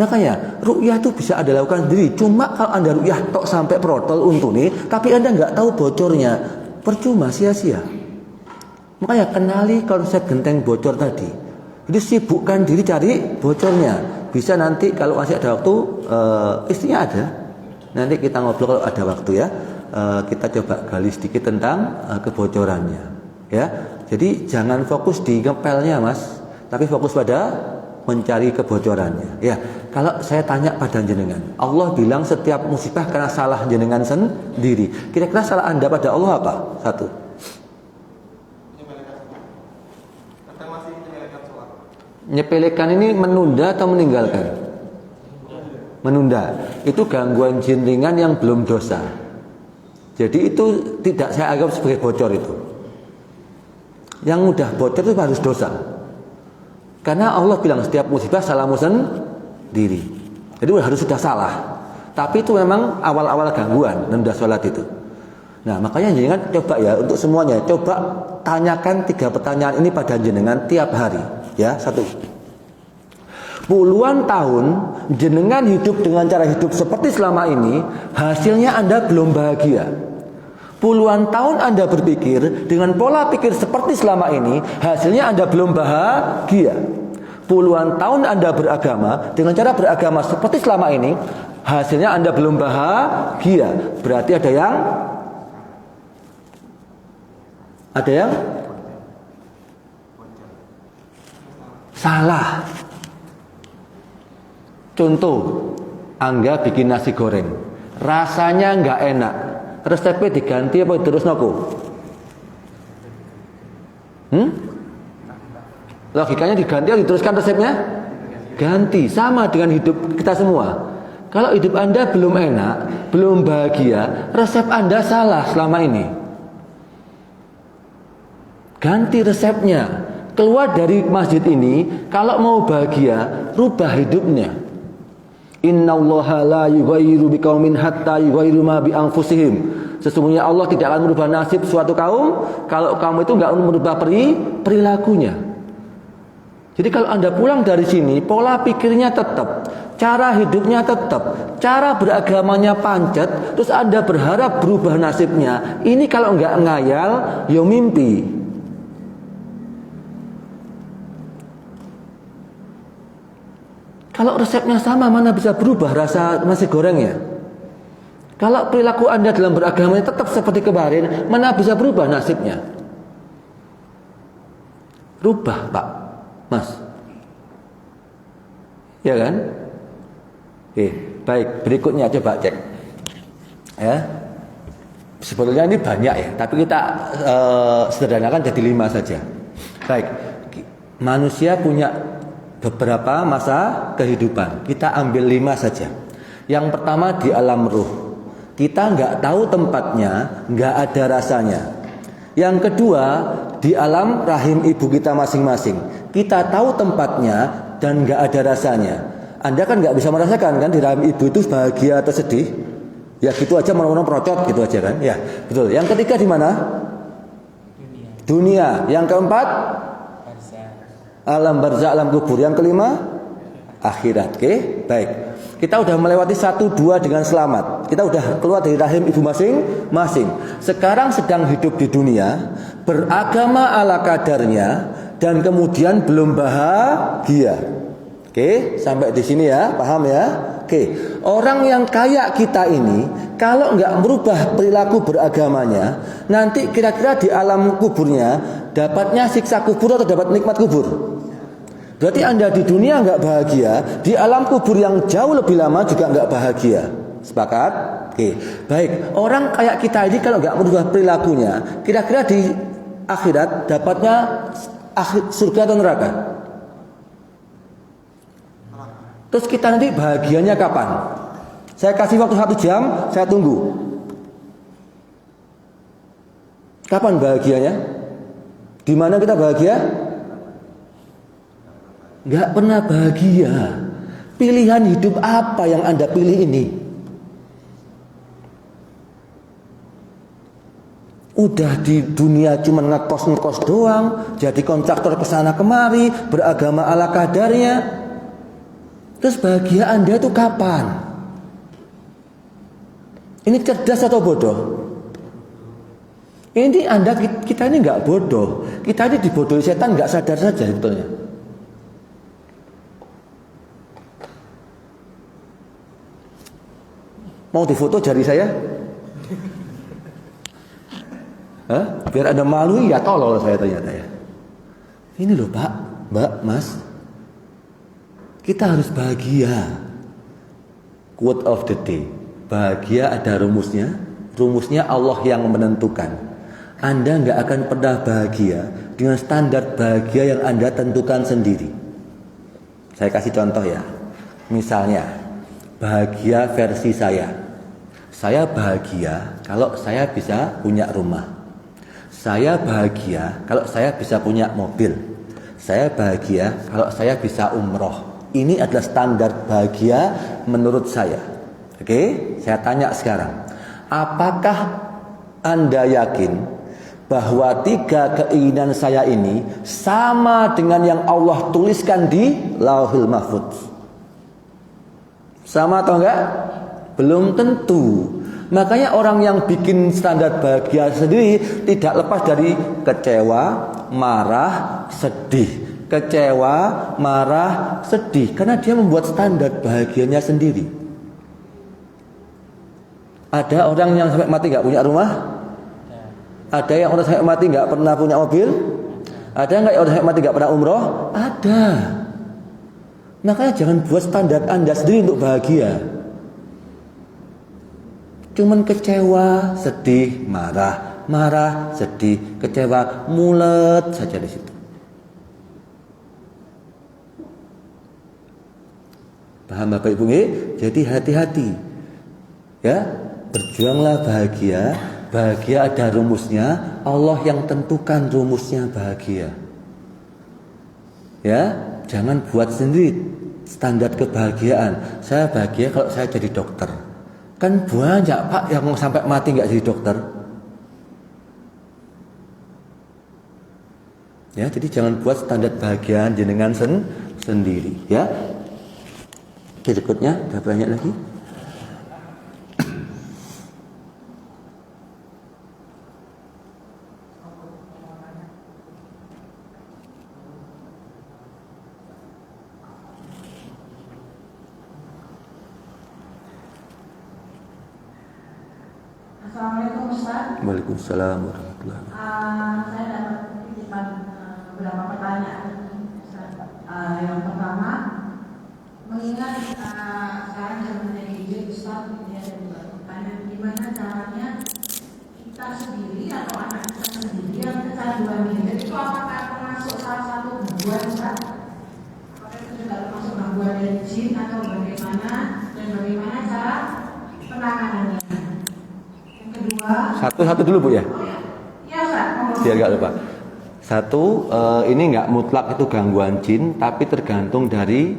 Makanya ru'yah itu bisa Anda lakukan sendiri. Cuma kalau Anda ru'yah tok sampai protol untune, tapi Anda nggak tahu bocornya, percuma, sia-sia. Makanya kenali konsep genteng bocor tadi. Jadi sibukkan diri cari bocornya. Bisa nanti kalau masih ada waktu, istrinya ada. Nanti kita ngobrol kalau ada waktu ya. Kita coba gali sedikit tentang kebocorannya ya. Jadi jangan fokus di ngepelnya mas, tapi fokus pada mencari kebocorannya ya. Kalau saya tanya pada jenengan, Allah bilang setiap musibah karena salah jenengan sendiri. Kira-kira salah Anda pada Allah apa? Satu, nyepelekan ini menunda atau meninggalkan? Menunda. Itu gangguan jin ringan yang belum dosa. Jadi itu tidak saya anggap sebagai bocor itu. Yang udah bocor itu harus dosa. Karena Allah bilang setiap musibah salahmu sendiri. Jadi harus sudah salah. Tapi itu memang awal-awal gangguan nunda sholat itu. Nah makanya jenengan coba ya untuk semuanya. Coba tanyakan 3 pertanyaan ini pada jenengan tiap hari. Ya, 1. Puluhan tahun jenengan hidup dengan cara hidup seperti selama ini, hasilnya Anda belum bahagia. Puluhan tahun Anda berpikir dengan pola pikir seperti selama ini, hasilnya Anda belum bahagia. Puluhan tahun Anda beragama dengan cara beragama seperti selama ini, hasilnya Anda belum bahagia. Berarti ada yang salah. Contoh, Angga bikin nasi goreng, rasanya nggak enak. Resepnya diganti apa terus nopo? Logikanya diganti atau diteruskan resepnya? Ganti. Sama dengan hidup kita semua. Kalau hidup Anda belum enak, belum bahagia, resep Anda salah selama ini. Ganti resepnya. Keluar dari masjid ini, kalau mau bahagia, rubah hidupnya. Innallaha la yughayyiru biqaumin hatta yughayyiru ma bi anfusihim. Sesungguhnya Allah tidak akan merubah nasib suatu kaum kalau kaum itu enggak merubah perilakunya. Jadi kalau Anda pulang dari sini, pola pikirnya tetap, cara hidupnya tetap, cara beragamanya pancet, terus Anda berharap berubah nasibnya. Ini kalau enggak ngayal, ya mimpi. Kalau resepnya sama, mana bisa berubah rasa nasi gorengnya? Kalau perilaku Anda dalam beragama tetap seperti kemarin, mana bisa berubah nasibnya? Rubah, Pak, Mas. Ya kan? Baik, berikutnya coba cek. Ya. Sebetulnya ini banyak ya, tapi kita sederhanakan jadi 5 saja. Baik, manusia punya beberapa masa kehidupan. Kita ambil 5 saja. Yang pertama di alam ruh. Kita nggak tahu tempatnya, nggak ada rasanya. Yang kedua di alam rahim ibu kita masing-masing. Kita tahu tempatnya dan nggak ada rasanya. Anda kan nggak bisa merasakan kan di rahim ibu itu bahagia atau sedih? Ya gitu aja, mana-mana perocot gitu aja kan? Ya betul. Yang ketiga di mana? Dunia. Yang keempat alam barzakh, alam kubur. Yang kelima akhirat. Oke, baik. Kita udah melewati 1, 2 dengan selamat. Kita udah keluar dari rahim ibu masing-masing. Sekarang sedang hidup di dunia, beragama ala kadarnya, dan kemudian belum bahagia. Oke, sampai di sini ya, paham ya? Oke, orang yang kayak kita ini, kalau nggak merubah perilaku beragamanya, nanti kira-kira di alam kuburnya dapatnya siksa kubur atau dapat nikmat kubur? Berarti Anda di dunia nggak bahagia, di alam kubur yang jauh lebih lama juga nggak bahagia. Sepakat? Oke, baik. Orang kayak kita ini kalau nggak merubah perilakunya, kira-kira di akhirat dapatnya surga atau neraka? Terus kita nanti bahagianya kapan? Saya kasih waktu 1 jam, saya tunggu. Kapan bahagianya? Di mana kita bahagia? Gak pernah bahagia. Pilihan hidup apa yang Anda pilih ini? Udah di dunia cuma ngekos doang, jadi kontraktor kesana kemari, beragama ala kadarnya. Terus bahagia Anda itu kapan? Ini cerdas atau bodoh? Ini kita ini nggak bodoh. Kita ini dibodohi setan nggak sadar saja sebetulnya. Mau difoto jari saya? Hah? Biar Anda malu ya, tolol saya ternyata ya. Ini loh Pak, Mbak, Mas. Kita harus bahagia. Quote of the day. Bahagia ada rumusnya. Rumusnya Allah yang menentukan. Anda nggak akan pernah bahagia dengan standar bahagia yang Anda tentukan sendiri. Saya kasih contoh ya. Misalnya, bahagia versi saya. Saya bahagia kalau saya bisa punya rumah. Saya bahagia kalau saya bisa punya mobil. Saya bahagia kalau saya bisa umroh. Ini adalah standar bahagia menurut saya. Oke, saya tanya sekarang. Apakah Anda yakin bahwa 3 keinginan saya ini sama dengan yang Allah tuliskan di Lauhul Mahfudz? Sama atau enggak? Belum tentu. Makanya orang yang bikin standar bahagia sendiri tidak lepas dari kecewa, marah, sedih. Kecewa, marah, sedih. Karena dia membuat standar bahagianya sendiri. Ada orang yang sampai mati nggak punya rumah? Ada yang orang sampai mati nggak pernah punya mobil? Ada nggak yang orang sampai mati nggak pernah umroh? Ada. Makanya jangan buat standar Anda sendiri untuk bahagia. Cuman kecewa, sedih, marah, marah, sedih, kecewa, mulet saja di situ. Paham Bapak Ibu nggih? Jadi hati-hati. Ya, berjuanglah bahagia. Bahagia ada rumusnya. Allah yang tentukan rumusnya bahagia. Ya, jangan buat sendiri standar kebahagiaan. Saya bahagia kalau saya jadi dokter. Kan banyak Pak yang mau sampai mati nggak jadi dokter. Ya, jadi jangan buat standar bahagiaan jenengan sendiri. Ya. Berikutnya ada banyak lagi. Assalamualaikum Ustaz. Waalaikumsalam warahmatullahi wabarakatuh. Saya dapat titipan beberapa pertanyaan. Yang pertama, mengingat sekarang zamannya gadget, Ustaz, ya, dan juga pertanyaan gimana caranya kita sendiri atau anak kita sendiri yang kecanduan gadget itu apakah termasuk salah satu gangguan, Ustaz? Apakah itu juga termasuk gangguan dari jin atau bagaimana, dan bagaimana cara penanganannya? Kedua, Satu-satu dulu Bu ya. ya Ustaz, Biar gak lupa. Satu, ini nggak mutlak itu gangguan jin, tapi tergantung dari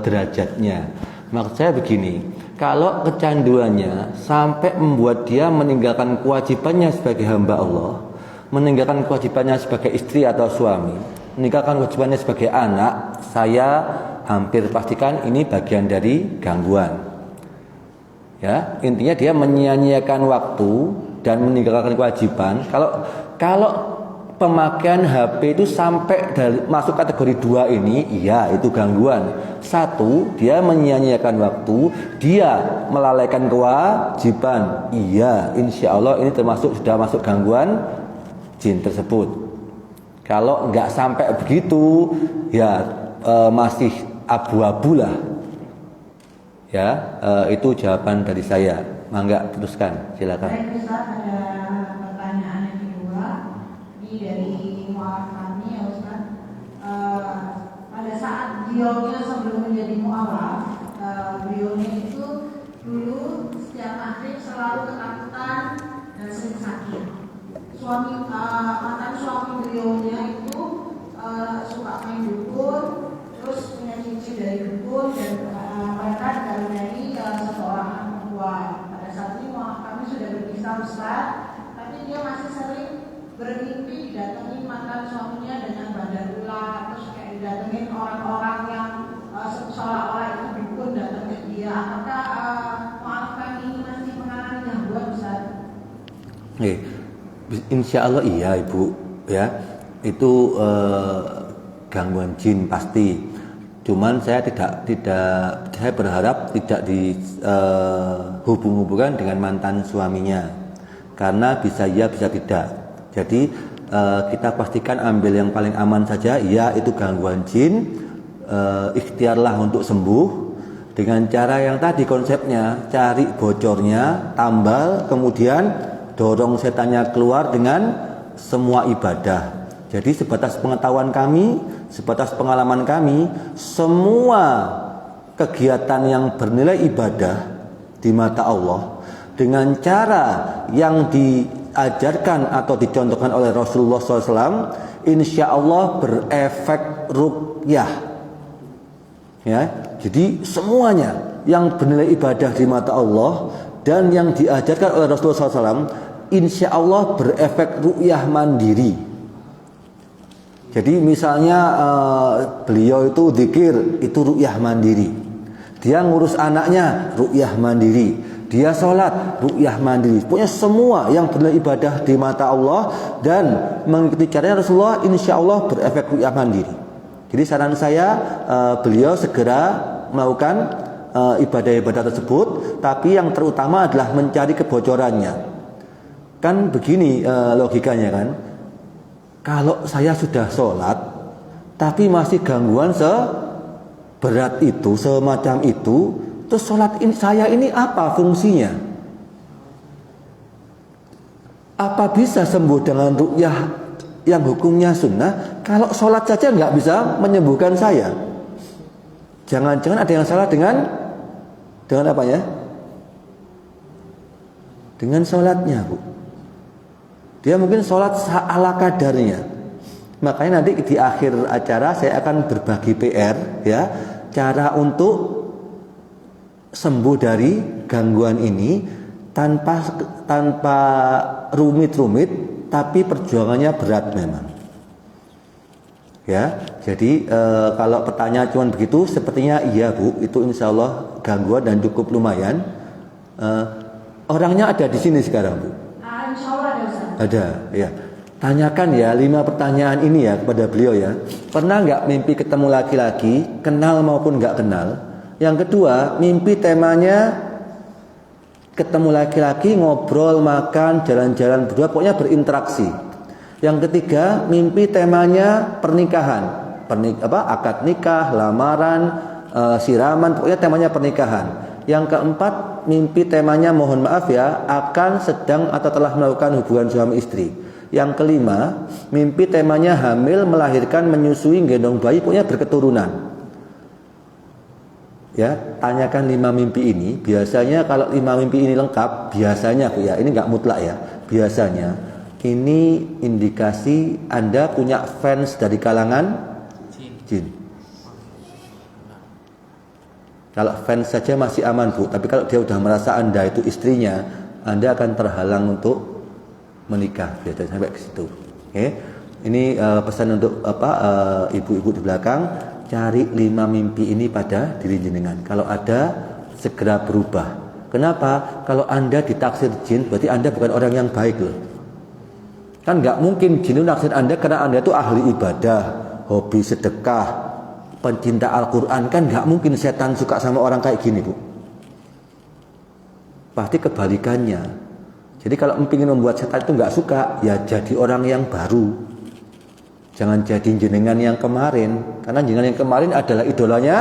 derajatnya. Maksud saya begini, kalau kecanduannya sampai membuat dia meninggalkan kewajibannya sebagai hamba Allah, meninggalkan kewajibannya sebagai istri atau suami, meninggalkan kewajibannya sebagai anak, saya hampir pastikan ini bagian dari gangguan. Ya, intinya dia menyia-nyiakan waktu dan meninggalkan kewajiban. Kalau pemakaian HP itu sampai masuk kategori 2 ini, iya itu gangguan. Satu, dia menyia-nyiakan waktu, dia melalaikan kewajiban. Iya, insya Allah ini sudah masuk gangguan jin tersebut. Kalau nggak sampai begitu, ya masih abu-abu lah. Ya, itu jawaban dari saya. Mangga teruskan, silakan. Baik Ustaz, ada pertanyaan yang kedua. Ini dari mualaf kami ya Ustaz. Pada saat beliaunya sebelum menjadi mualaf, beliaunya itu dulu setiap maghrib selalu ketakutan dan sering sakit. Mantan suami beliaunya itu suka main dukun, terus punya cincin dari dukun, dan mereka dikaruniai seseorang perempuan. Pada saat ini kami sudah berpisah Ustaz, tapi dia masih sering bermimpi didatengin mantan suaminya dengan bandar ular, terus kayak didatengin orang-orang yang seolah-olah itu dukun datangin dia. Apakah maafkan ini masih mengalami gangguan Ustaz? Insya Allah iya Ibu, ya itu gangguan jin pasti. Cuman saya saya berharap tidak dihubung-hubungkan dengan mantan suaminya, karena bisa iya bisa tidak. Jadi kita pastikan ambil yang paling aman saja. Iya itu gangguan jin, ikhtiarlah untuk sembuh dengan cara yang tadi konsepnya, cari bocornya, tambal, kemudian dorong setannya keluar dengan semua ibadah. Jadi sebatas pengetahuan kami, sebatas pengalaman kami, semua kegiatan yang bernilai ibadah di mata Allah dengan cara yang diajarkan atau dicontohkan oleh Rasulullah SAW, insya Allah berefek ruqyah. Ya, jadi semuanya yang bernilai ibadah di mata Allah dan yang diajarkan oleh Rasulullah SAW, insya Allah berefek ruqyah mandiri. Jadi misalnya beliau itu zikir, itu ruqyah mandiri. Dia ngurus anaknya, ruqyah mandiri. Dia sholat, ruqyah mandiri. Pokoknya semua yang bernilai ibadah di mata Allah dan mengikuti caranya Rasulullah, insya Allah berefek ruqyah mandiri. Jadi saran saya, beliau segera melakukan ibadah-ibadah tersebut, tapi yang terutama adalah mencari kebocorannya. Kan begini logikanya kan, kalau saya sudah sholat tapi masih gangguan seberat itu, semacam itu, terus sholat saya ini apa fungsinya? Apa bisa sembuh dengan ruqyah yang hukumnya sunnah kalau sholat saja nggak bisa menyembuhkan saya? Jangan-jangan ada yang salah dengan apa ya? Dengan sholatnya, Bu. Dia mungkin sholat ala kadarnya. Makanya nanti di akhir acara saya akan berbagi PR, ya, cara untuk sembuh dari gangguan ini tanpa rumit-rumit, tapi perjuangannya berat memang. Ya, jadi kalau pertanyaan cuma begitu, sepertinya iya Bu, itu insya Allah gangguan dan cukup lumayan. Orangnya ada di sini sekarang Bu. Insya Allah ada Ustaz. Ada, ya. Tanyakan ya 5 pertanyaan ini ya kepada beliau ya. Pernah nggak mimpi ketemu laki-laki, kenal maupun nggak kenal? Yang kedua, mimpi temanya ketemu laki-laki, ngobrol, makan, jalan-jalan berdua, pokoknya berinteraksi. Yang ketiga, mimpi temanya pernikahan, akad nikah, lamaran, siraman, pokoknya temanya pernikahan. Yang keempat, mimpi temanya mohon maaf ya, akan sedang atau telah melakukan hubungan suami istri. Yang kelima, mimpi temanya hamil, melahirkan, menyusui, gendong bayi, pokoknya berketurunan. Ya, tanyakan 5 mimpi ini. Biasanya kalau 5 mimpi ini lengkap, biasanya Bu ya, ini nggak mutlak ya, biasanya ini indikasi Anda punya fans dari kalangan jin. Kalau fans saja masih aman, Bu, tapi kalau dia sudah merasa Anda itu istrinya, Anda akan terhalang untuk menikah. Biasanya sampai ke situ. Oke. Ini pesan untuk ibu-ibu di belakang, cari 5 mimpi ini pada diri jenengan. Kalau ada, segera berubah. Kenapa? Kalau Anda ditaksir jin, berarti Anda bukan orang yang baik loh. Kan nggak mungkin jin itu naksir Anda karena Anda itu ahli ibadah, hobi sedekah, pencinta Al-Quran. Kan nggak mungkin setan suka sama orang kayak gini, Bu. Pasti kebalikannya. Jadi kalau ingin membuat setan itu nggak suka, ya jadi orang yang baru. Jangan jadi jenengan yang kemarin, karena jenengan yang kemarin adalah idolanya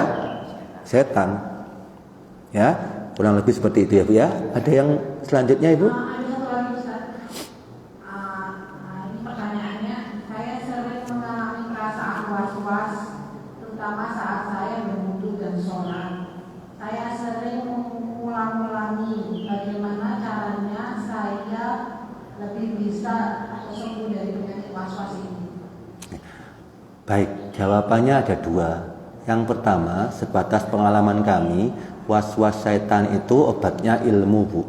setan. Ya, kurang lebih seperti itu ya, Bu ya. Ada yang selanjutnya, Ibu? Ada satu lagi, Ustaz. Ini pertanyaannya, saya sering mengalami perasaan was-was, terutama saat saya berwudu dan sholat. Saya sering mengulang-ulangi bagaimana caranya saya lebih bisa sembuh dari penyakit was-was ini. Baik, jawabannya ada 2. Yang pertama, sebatas pengalaman kami, was-was syaitan itu obatnya ilmu, Bu.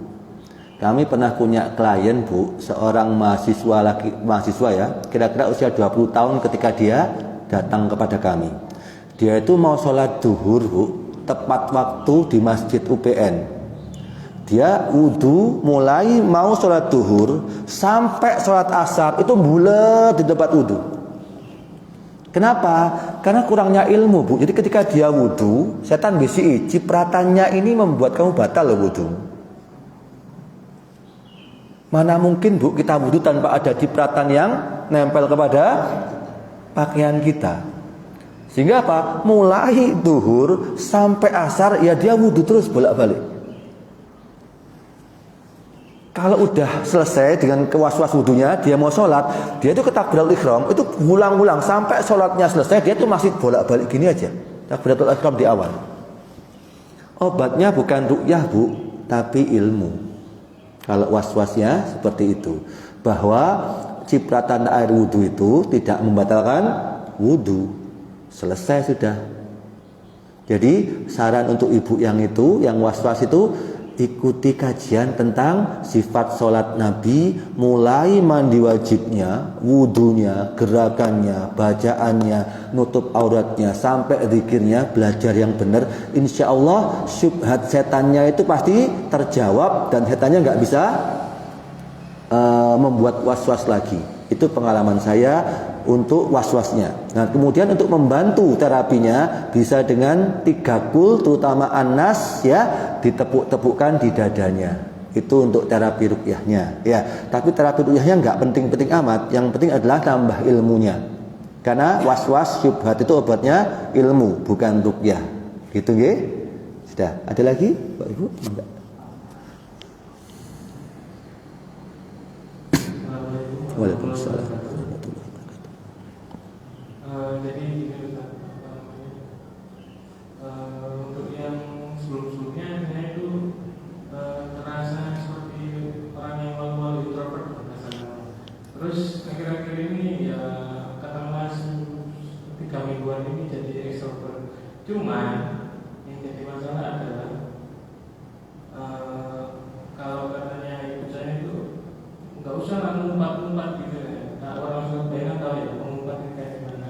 Kami pernah punya klien, Bu, seorang mahasiswa ya, kira-kira usia 20 tahun ketika dia datang kepada kami. Dia itu mau sholat duhur, Bu, tepat waktu di masjid UPN. Dia wudhu, mulai mau sholat duhur, sampai sholat asar, itu bulat di tempat wudhu. Kenapa? Karena kurangnya ilmu, Bu. Jadi ketika dia wudhu, setan bisi, cipratannya ini membuat kamu batal loh wudhu. Mana mungkin, Bu, kita wudhu tanpa ada cipratan yang nempel kepada pakaian kita. Sehingga apa? Mulai duhur sampai asar, ya dia wudhu terus bolak-balik. Kalau udah selesai dengan kewas-was wudhunya, dia mau sholat, dia itu ke takbiratul ihram, itu ulang-ulang sampai sholatnya selesai, dia itu masih bolak-balik gini aja. Takbiratul ihram di awal. Obatnya bukan ruqyah, Bu, tapi ilmu. Kalau was-wasnya seperti itu, bahwa cipratan air wudhu itu tidak membatalkan wudhu. Selesai sudah. Jadi saran untuk ibu yang was-was itu, ikuti kajian tentang sifat sholat Nabi, mulai mandi wajibnya, wudhunya, gerakannya, bacaannya, nutup auratnya, sampai zikirnya, belajar yang benar. Insya Allah syubhat setannya itu pasti terjawab dan setannya nggak bisa membuat was-was lagi. Itu pengalaman saya untuk was-wasnya. Nah, kemudian untuk membantu terapinya bisa dengan 3 kul, terutama anas ya, ditepuk-tepukkan di dadanya. Itu untuk terapi ruqyahnya ya. Tapi terapi ruqyahnya nggak penting-penting amat. Yang penting adalah tambah ilmunya. Karena was-was syubhat itu obatnya ilmu, bukan ruqyah. Gitu nggih? Sudah. Ada lagi, Pak Ibu? Enggak. Waalaikumsalam. Jadi untuk yang sebelum-sebelumnya saya itu terasa seperti orang yang malu-malu introvert rasanya. Terus akhir-akhir ini ya katakanlah 3 mingguan ini jadi extrovert. Cuma yang jadi masalah adalah kalau katanya ibu saya itu nggak usah lah ngumpat-ngumpat gitu ya. Nah, orang Surabaya tahu ya mengumpat itu kayak gimana.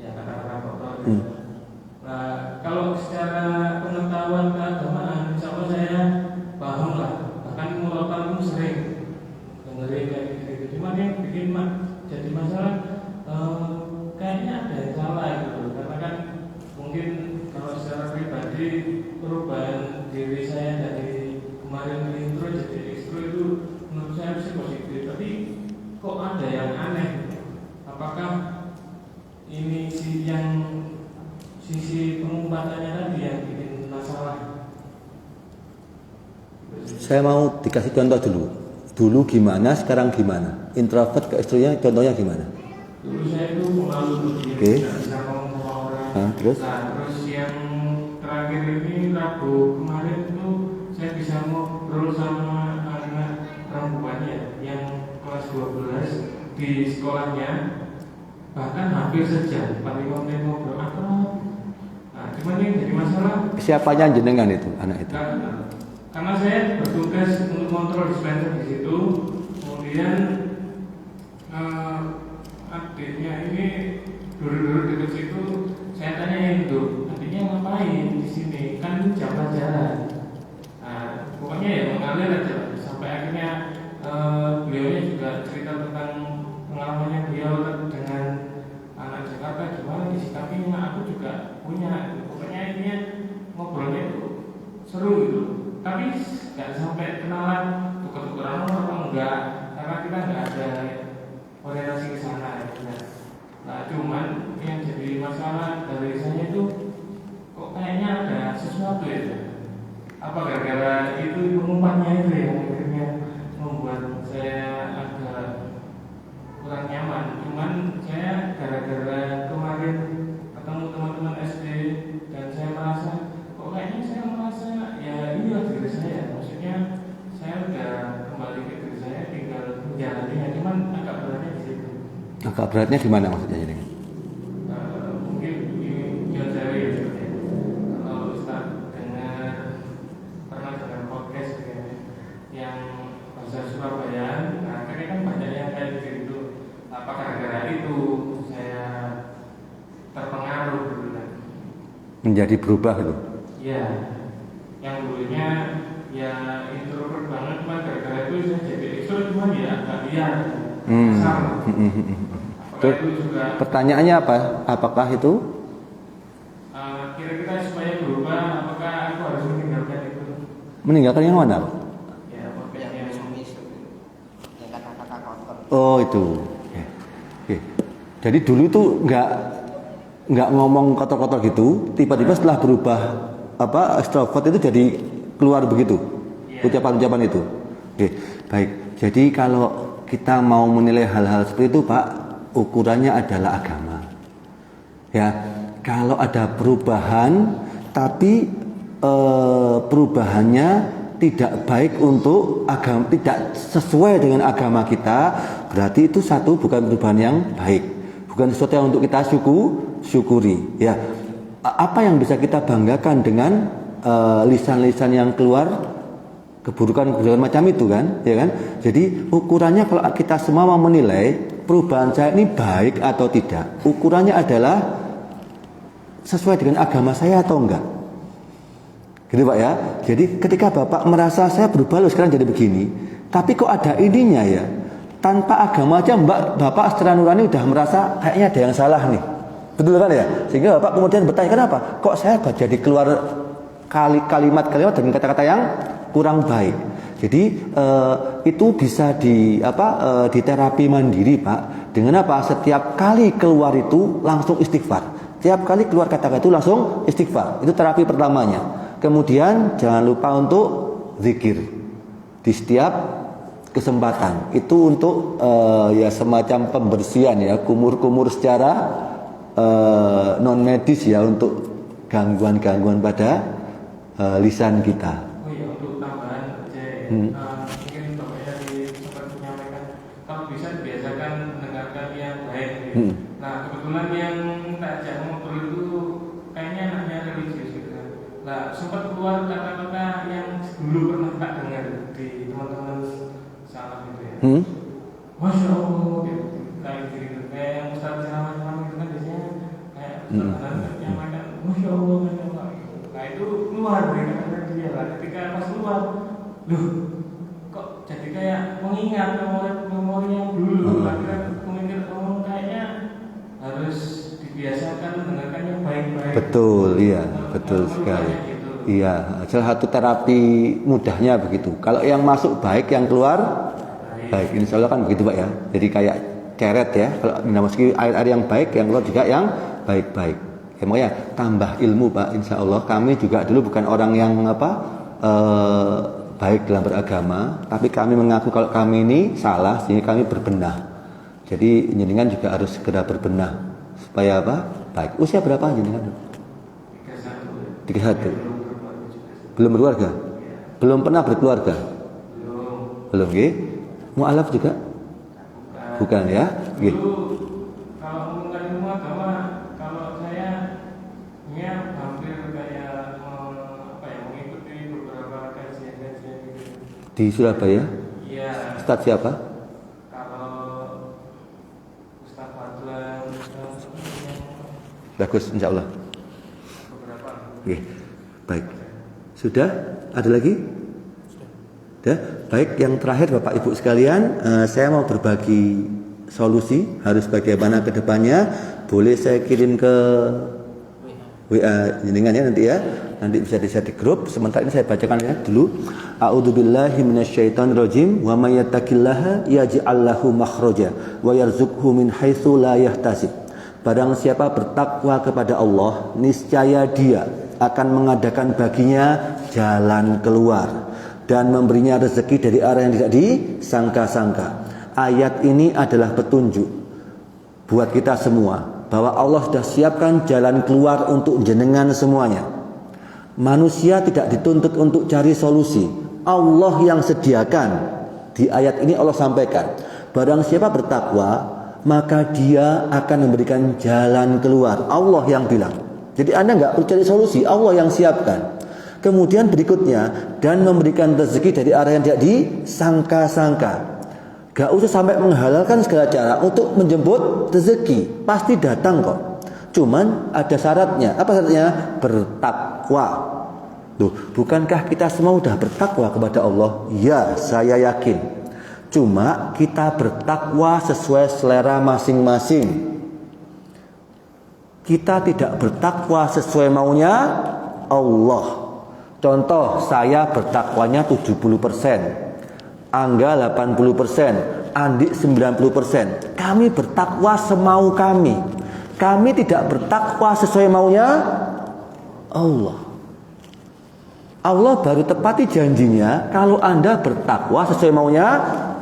Ya kata-kata kotor. Nah, kalau secara pengetahuan keagamaan, insya Allah saya paham lah. Bahkan murotal pun sering dengerin kayak gitu. Cuma yang bikin jadi masalah kayaknya ada yang salah gitu. Karena kan mungkin kalau secara pribadi perubahan diri saya dari kemarin intro jadi ekstro itu menurut saya sih positif. Tapi kok ada yang aneh? Apakah ini sisi pengumpatannya tadi yang bikin masalah? Saya mau dikasih contoh dulu. Dulu gimana, sekarang gimana? Introvert ke ekstrovert contohnya gimana? Dulu saya itu malu begini, Oke. tidak bisa ngomong sama orang. Terus? Nah, terus yang terakhir ini Rabu kemarin itu saya bisa ngobrol sama anak perempuan ya, yang kelas kelas 12 di sekolahnya bahkan hampir sejam paling ngobrol akrab. Nah, cuman yang jadi masalah Siapanya jenengan itu anak itu? karena saya bertugas untuk kontrol dispenser di situ, kemudian adiknya ini dulu dekat situ, saya tanyain tuh, adiknya ngapain di sini? Kan ini jam pelajaran. Nah, pokoknya ya mengalir aja sampai akhirnya beliaunya juga cerita tentang pengalamannya beliau dengan anak Jakarta gimana disikapi. Nah, aku juga punya. Pokoknya intinya ngobrolnya itu seru gitu. Tapi nggak sampai kenalan tukar-tukaran nomor apa enggak, karena kita nggak ada orientasi ke sana ya. Nah, cuman yang jadi masalah dari saya itu kok kayaknya ada sesuatu ya. Apa gara-gara itu pengumpannya itu yang akhirnya membuat saya agak kurang nyaman. Cuman saya gara-gara kemarin ketemu teman-teman SD dan saya merasa kok kayaknya saya merasa ya inilah diri saya. Maksudnya saya udah kembali ke diri saya, tinggal menjalaninya. Cuman agak beratnya di situ. Agak beratnya di mana maksudnya ini? Mungkin ini yang saya lihat ya. Kalau Ustaz pernah dengar podcast yang bahasa Surabaya, nah kan banyak yang kayak gitu. Apakah gara-gara itu saya terpengaruh gitu kan? Menjadi berubah gitu? Iya. Yang dulunya ya introvert banget, cuma gara-gara itu saya jadi ekstrovert, cuma ya agak liar. Sama. Terus pertanyaannya apa? Apakah itu? Kira-kira supaya berubah, apakah aku harus meninggalkan itu? Meninggalkan yang mana? Ya, yang kata-kata kotor. Oh itu. Oke. Jadi dulu itu nggak ngomong kotor-kotor gitu. Tiba-tiba setelah berubah extrovert itu jadi keluar begitu. Ucapan-ucapan itu. Oke. Baik. Jadi kalau kita mau menilai hal-hal seperti itu, Pak, ukurannya adalah agama. Ya, kalau ada perubahan, tapi perubahannya tidak baik untuk agama, tidak sesuai dengan agama kita, berarti itu satu bukan perubahan yang baik, bukan sesuatu yang untuk kita syukuri. Ya, apa yang bisa kita banggakan dengan lisan-lisan yang keluar? Keburukan macam itu kan, ya kan? Jadi ukurannya kalau kita semua mau menilai perubahan saya ini baik atau tidak, ukurannya adalah sesuai dengan agama saya atau enggak, gitu Pak ya. Jadi ketika Bapak merasa saya berubah loh sekarang jadi begini, tapi kok ada ininya ya, tanpa agama aja Bapak secara nurani udah merasa kayaknya ada yang salah nih, betul kan ya? Sehingga Bapak kemudian bertanya, kenapa kok saya jadi keluar kalimat-kalimat dengan kata-kata yang kurang baik. Jadi itu bisa diterapi mandiri Pak. Dengan apa? Setiap kali keluar itu langsung istighfar. Setiap kali keluar kata-kata itu langsung istighfar. Itu terapi pertamanya. Kemudian jangan lupa untuk zikir di setiap kesempatan. Itu untuk ya semacam pembersihan ya, kumur-kumur secara non medis ya, untuk gangguan-gangguan pada lisan kita. Mungkin Bapak tadi sempat menyampaikan kalau bisa dibiasakan mendengarkan yang baik. Nah, kebetulan yang tak ajak ngobrol itu kayaknya anaknya religius gitu kan. Nah, sempat keluar kata-kata yang dulu pernah tak dengar di teman-teman salah gitu ya. Masya Allah, kayak gitu. Kayak yang Ustaz ceramah-ceramah itu kan biasanya kayak Ustaz menyampaikan Masya Allah, Masya Allah. Nah, itu keluar dari kata-kata dia lah. Ketika pas keluar, loh, kok jadi kayak mengingat memori yang dulu. Akhirnya memikir, kayaknya harus dibiasakan mendengarkan yang baik-baik. Betul, iya, betul sekali. Gitu. Iya, salah satu terapi mudahnya begitu. Kalau yang masuk baik, yang keluar baik. Insya Allah kan begitu Pak ya. Jadi kayak ceret ya. Kalau dimasuki air yang baik, yang keluar juga yang baik-baik. Ya, makanya tambah ilmu Pak. Insya Allah kami juga dulu bukan orang yang baik dalam beragama, tapi kami mengaku kalau kami ini salah, sehingga kami berbenah. Jadi jenengan juga harus segera berbenah supaya apa? Baik. Usia berapa jenengan? 31. Belum berkeluarga? Belum pernah berkeluarga? Belum. Belum, nggih. Mu'alaf juga? bukan ya. Oke. Dulu kalau ngomongkan ilmu agama, kalau saya hampir kayak mengikuti beberapa kajian-kajian gitu. Di Surabaya? Iya. Ustadz siapa? Kalau Ustadz Fadlan, Bagus, insya Allah. beberapa. Oke, baik. Sudah? Ada lagi? Sudah? Baik, yang terakhir Bapak Ibu sekalian, saya mau berbagi solusi harus bagaimana ke depannya. Boleh saya kirim ke WA jenengan ya nanti ya. Nanti bisa di-share di grup. Sementara ini saya bacakan ya dulu. A'udzubillahi minasyaitonirrajim. Wa may yattaqillaha yaj'al lahu makhraja wa yarzuqhu min haitsu la yahtasib. Barang siapa bertakwa kepada Allah, niscaya Dia akan mengadakan baginya jalan keluar dan memberinya rezeki dari arah yang tidak disangka-sangka. Ayat ini adalah petunjuk buat kita semua bahwa Allah sudah siapkan jalan keluar untuk jenengan semuanya. Manusia tidak dituntut untuk cari solusi, Allah yang sediakan. Di ayat ini Allah sampaikan, barang siapa bertakwa, maka dia akan memberikan jalan keluar. Allah yang bilang. Jadi Anda nggak perlu cari solusi, Allah yang siapkan. Kemudian berikutnya, dan memberikan rezeki dari arah yang tidak disangka-sangka. Gak usah sampai menghalalkan segala cara untuk menjemput rezeki, pasti datang kok. Cuman ada syaratnya. Apa syaratnya? Bertakwa. Tuh, bukankah kita semua sudah bertakwa kepada Allah? Ya, saya yakin. Cuma kita bertakwa sesuai selera masing-masing. Kita tidak bertakwa sesuai maunya Allah. Contoh, saya bertakwanya 70%, Angga 80%, Andi 90%. Kami bertakwa semau kami. Kami tidak bertakwa sesuai maunya Allah. Allah baru tepati janjinya kalau Anda bertakwa sesuai maunya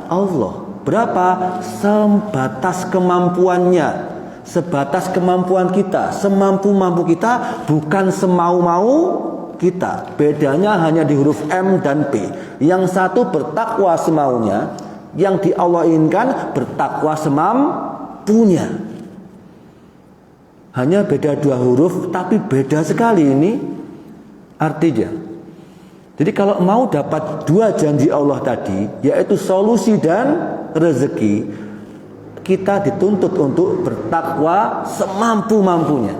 Allah. Berapa? Sebatas kemampuannya. Sebatas kemampuan kita, semampu-mampu kita, bukan semau-mau kita. Bedanya hanya di huruf M dan P. Yang satu bertakwa semaunya, yang di Allah inginkan bertakwa semampunya. Hanya beda dua huruf, tapi beda sekali ini artinya. Jadi kalau mau dapat dua janji Allah tadi, yaitu solusi dan rezeki, kita dituntut untuk bertakwa semampu-mampunya,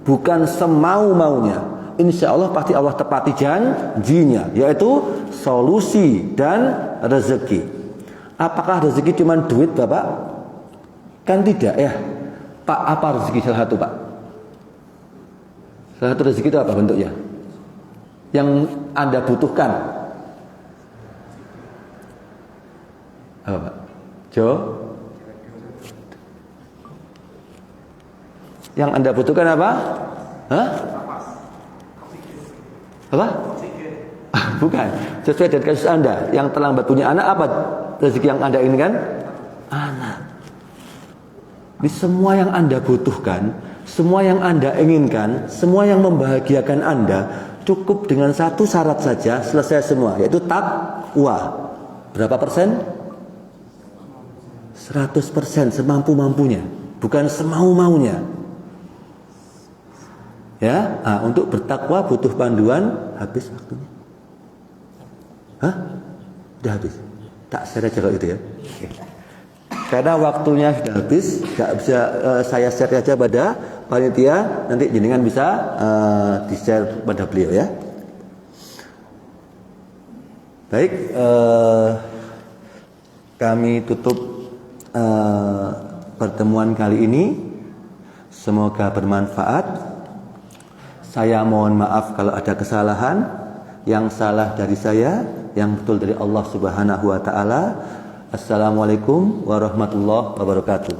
bukan semau-maunya. Insya Allah pasti Allah tepati janjinya, yaitu solusi dan rezeki. Apakah rezeki cuma duit, Bapak? Kan tidak ya. Pak, apa rezeki salah satu, Pak? Salah satu rezeki itu apa bentuknya? Yang Anda butuhkan. Apa, Pak? Jo? Yang Anda butuhkan apa? Hah? Apa? Bukan. Sesuai dengan kasus Anda yang terlambat punya anak, apa rezeki yang Anda inginkan? Anak. Ini semua yang Anda butuhkan, semua yang Anda inginkan, semua yang membahagiakan Anda, cukup dengan satu syarat saja, selesai semua, yaitu takwa. Berapa persen? 100%, semampu-mampunya, bukan semau-maunya. Ya, untuk bertakwa butuh panduan. Habis waktunya. Hah? Sudah habis. Tak share aja kalau itu ya. Oke. Karena waktunya sudah habis, nggak bisa saya share aja pada panitia. Nanti jenengan bisa di-share pada beliau ya. Baik, kami tutup pertemuan kali ini. Semoga bermanfaat. Saya mohon maaf kalau ada kesalahan. Yang salah dari saya, yang betul dari Allah Subhanahu wa taala. Assalamualaikum warahmatullahi wabarakatuh.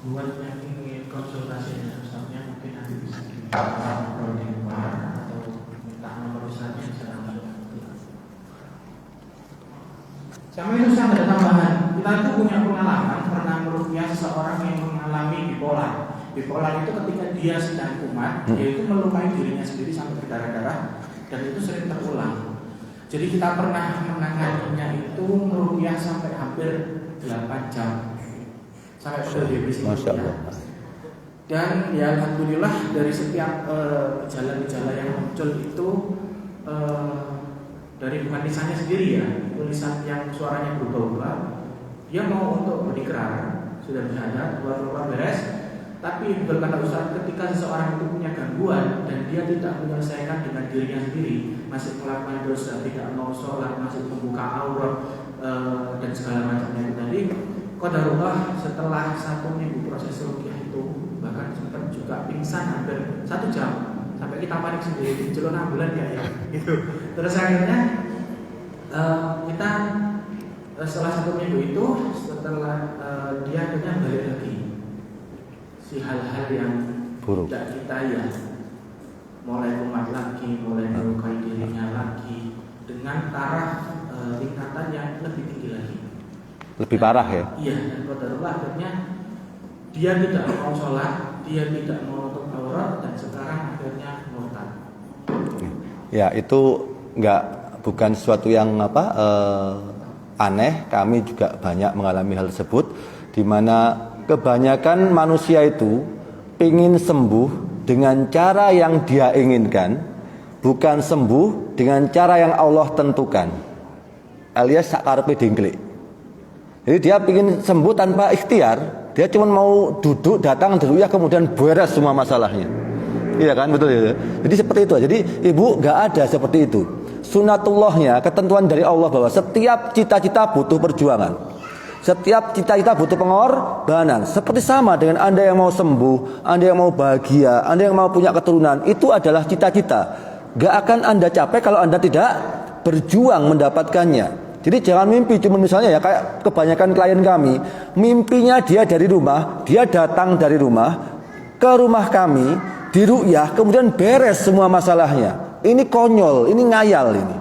Buat yang ingin konsultasi dengan Ustaznya, mungkin nanti bisa ngobrol di luar atau minta nomor Ustaznya bisa langsung. Sama itu saya ada tambahan. Kita itu punya pengalaman pernah merukyah seseorang yang mengalami bipolar. Bipolar itu ketika dia sedang kumat, dia itu melukai dirinya sendiri sampai berdarah-darah, dan itu sering terulang. Jadi kita pernah menanganinya itu meruqyah sampai hampir 8 jam sampai betul-betul Masya Allah. Dan ya alhamdulillah dari setiap gejala-gejala yang muncul itu dari bukan lisannya sendiri ya, tulisan yang suaranya berubah-ubah, dia mau untuk berikrar sudah berada keluar beres, tapi berkata Ustaz, ketika seseorang itu punya gangguan dan dia tidak menyelesaikan dengan dirinya sendiri, masih melakukan dosa, tidak mau sholat, masih membuka aurat dan segala macamnya itu tadi, qadarullah setelah 1 minggu proses ruqyah itu bahkan sempat juga pingsan hampir 1 jam sampai kita panik sendiri, jelon ambulan ya gitu. Terus akhirnya kita setelah 1 minggu itu, setelah dia akhirnya balik lagi si hal-hal yang buruk tidak kita ya, mulai kumat lagi, mulai melukai dirinya lagi dengan taraf tingkatan yang lebih tinggi lagi, lebih parah ya. Iya, dan qadarullah akhirnya dia tidak mau sholat, dia tidak mau nutup aurat, dan sekarang akhirnya murtad. Ya, itu bukan sesuatu yang aneh. Kami juga banyak mengalami hal tersebut, di mana kebanyakan manusia itu ingin sembuh dengan cara yang dia inginkan, bukan sembuh dengan cara yang Allah tentukan, alias sakarepe dengklik. Jadi dia ingin sembuh tanpa ikhtiar, dia cuma mau duduk, datang dulu ya, kemudian beres semua masalahnya. Iya kan, betul ya. Jadi seperti itu. Jadi ibu nggak ada seperti itu. Sunatullahnya, ketentuan dari Allah bahwa setiap cita-cita butuh perjuangan, setiap cita-cita butuh pengorbanan. Seperti sama dengan Anda yang mau sembuh, Anda yang mau bahagia, Anda yang mau punya keturunan, itu adalah cita-cita. Gak akan Anda capai kalau Anda tidak berjuang mendapatkannya. Jadi jangan mimpi cuma misalnya ya, kayak kebanyakan klien kami, mimpinya dia dari rumah, dia datang dari rumah ke rumah kami, diruqyah, kemudian beres semua masalahnya. Ini konyol, ini ngayal ini.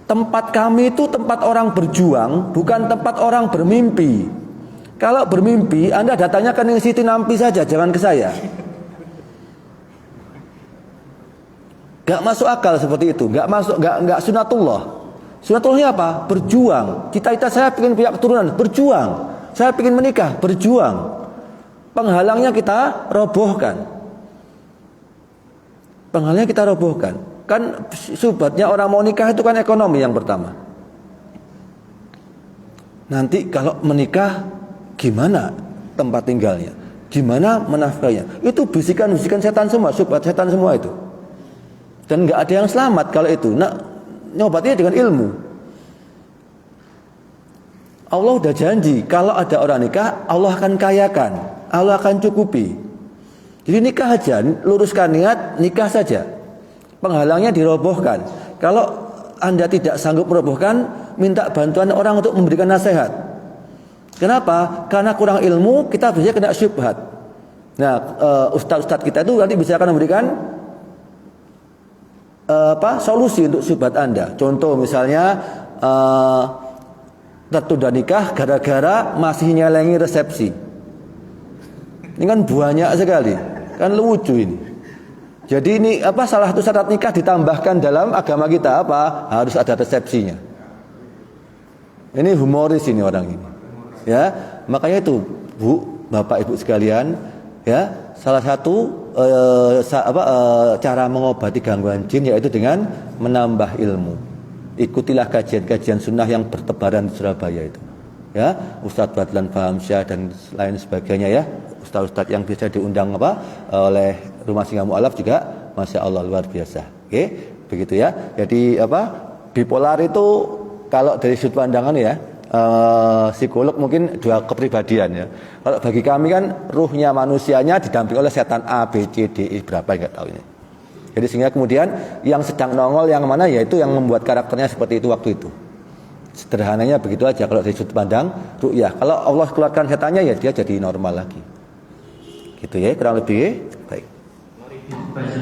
Tempat kami itu tempat orang berjuang, bukan tempat orang bermimpi. Kalau bermimpi, Anda datangnya ke Siti Nampi saja, jangan ke saya. Gak masuk akal seperti itu, gak sunatullah. Sunatullahnya apa? Berjuang. Cita-cita saya ingin punya keturunan, berjuang. Saya ingin menikah, berjuang. Penghalangnya kita robohkan. Penghalangnya kita robohkan. Kan subhatnya orang mau nikah itu kan ekonomi yang pertama. Nanti kalau menikah gimana tempat tinggalnya, gimana menafkahnya, itu bisikan-bisikan setan semua, subhat setan semua itu. Dan nggak ada yang selamat kalau itu. Nah, nyobatnya dengan ilmu. Allah udah janji kalau ada orang nikah, Allah akan kayakan, Allah akan cukupi. Jadi nikah aja, luruskan niat, nikah saja. Penghalangnya dirobohkan. Kalau Anda tidak sanggup merobohkan, minta bantuan orang untuk memberikan nasihat. Kenapa? Karena kurang ilmu, kita bisa kena syubhat. Nah, ustaz-ustaz kita itu nanti bisa akan memberikan solusi untuk syubhat Anda. Contoh misalnya tertunda nikah gara-gara masih nyelengi resepsi. Ini kan banyak sekali. Kan lucu ini. Jadi ini salah satu syarat nikah ditambahkan dalam agama kita harus ada resepsinya. Ini humoris ini orang ini. Ya, makanya itu Bu, Bapak Ibu sekalian, ya, salah satu cara mengobati gangguan jin yaitu dengan menambah ilmu. Ikutilah kajian-kajian sunnah yang bertebaran di Surabaya itu. Ya, Ustadz Badlan Fahamsyah dan lain sebagainya ya. Ustadz-ustadz yang bisa diundang oleh Rumah Singgah Mu'alaf juga Masya Allah luar biasa. Oke, begitu ya. Jadi bipolar itu kalau dari sudut pandangan ya, psikolog mungkin dua kepribadian ya. Kalau bagi kami kan ruhnya manusianya didampingi oleh setan A, B, C, D, E berapa enggak tahu ini. Jadi sehingga kemudian yang sedang nongol yang mana yaitu yang membuat karakternya seperti itu waktu itu. Sederhananya begitu aja kalau dari sudut pandang ru'yah. Kalau Allah keluarkan setannya ya dia jadi normal lagi. Gitu ya, kurang lebih baik. Mari dibaca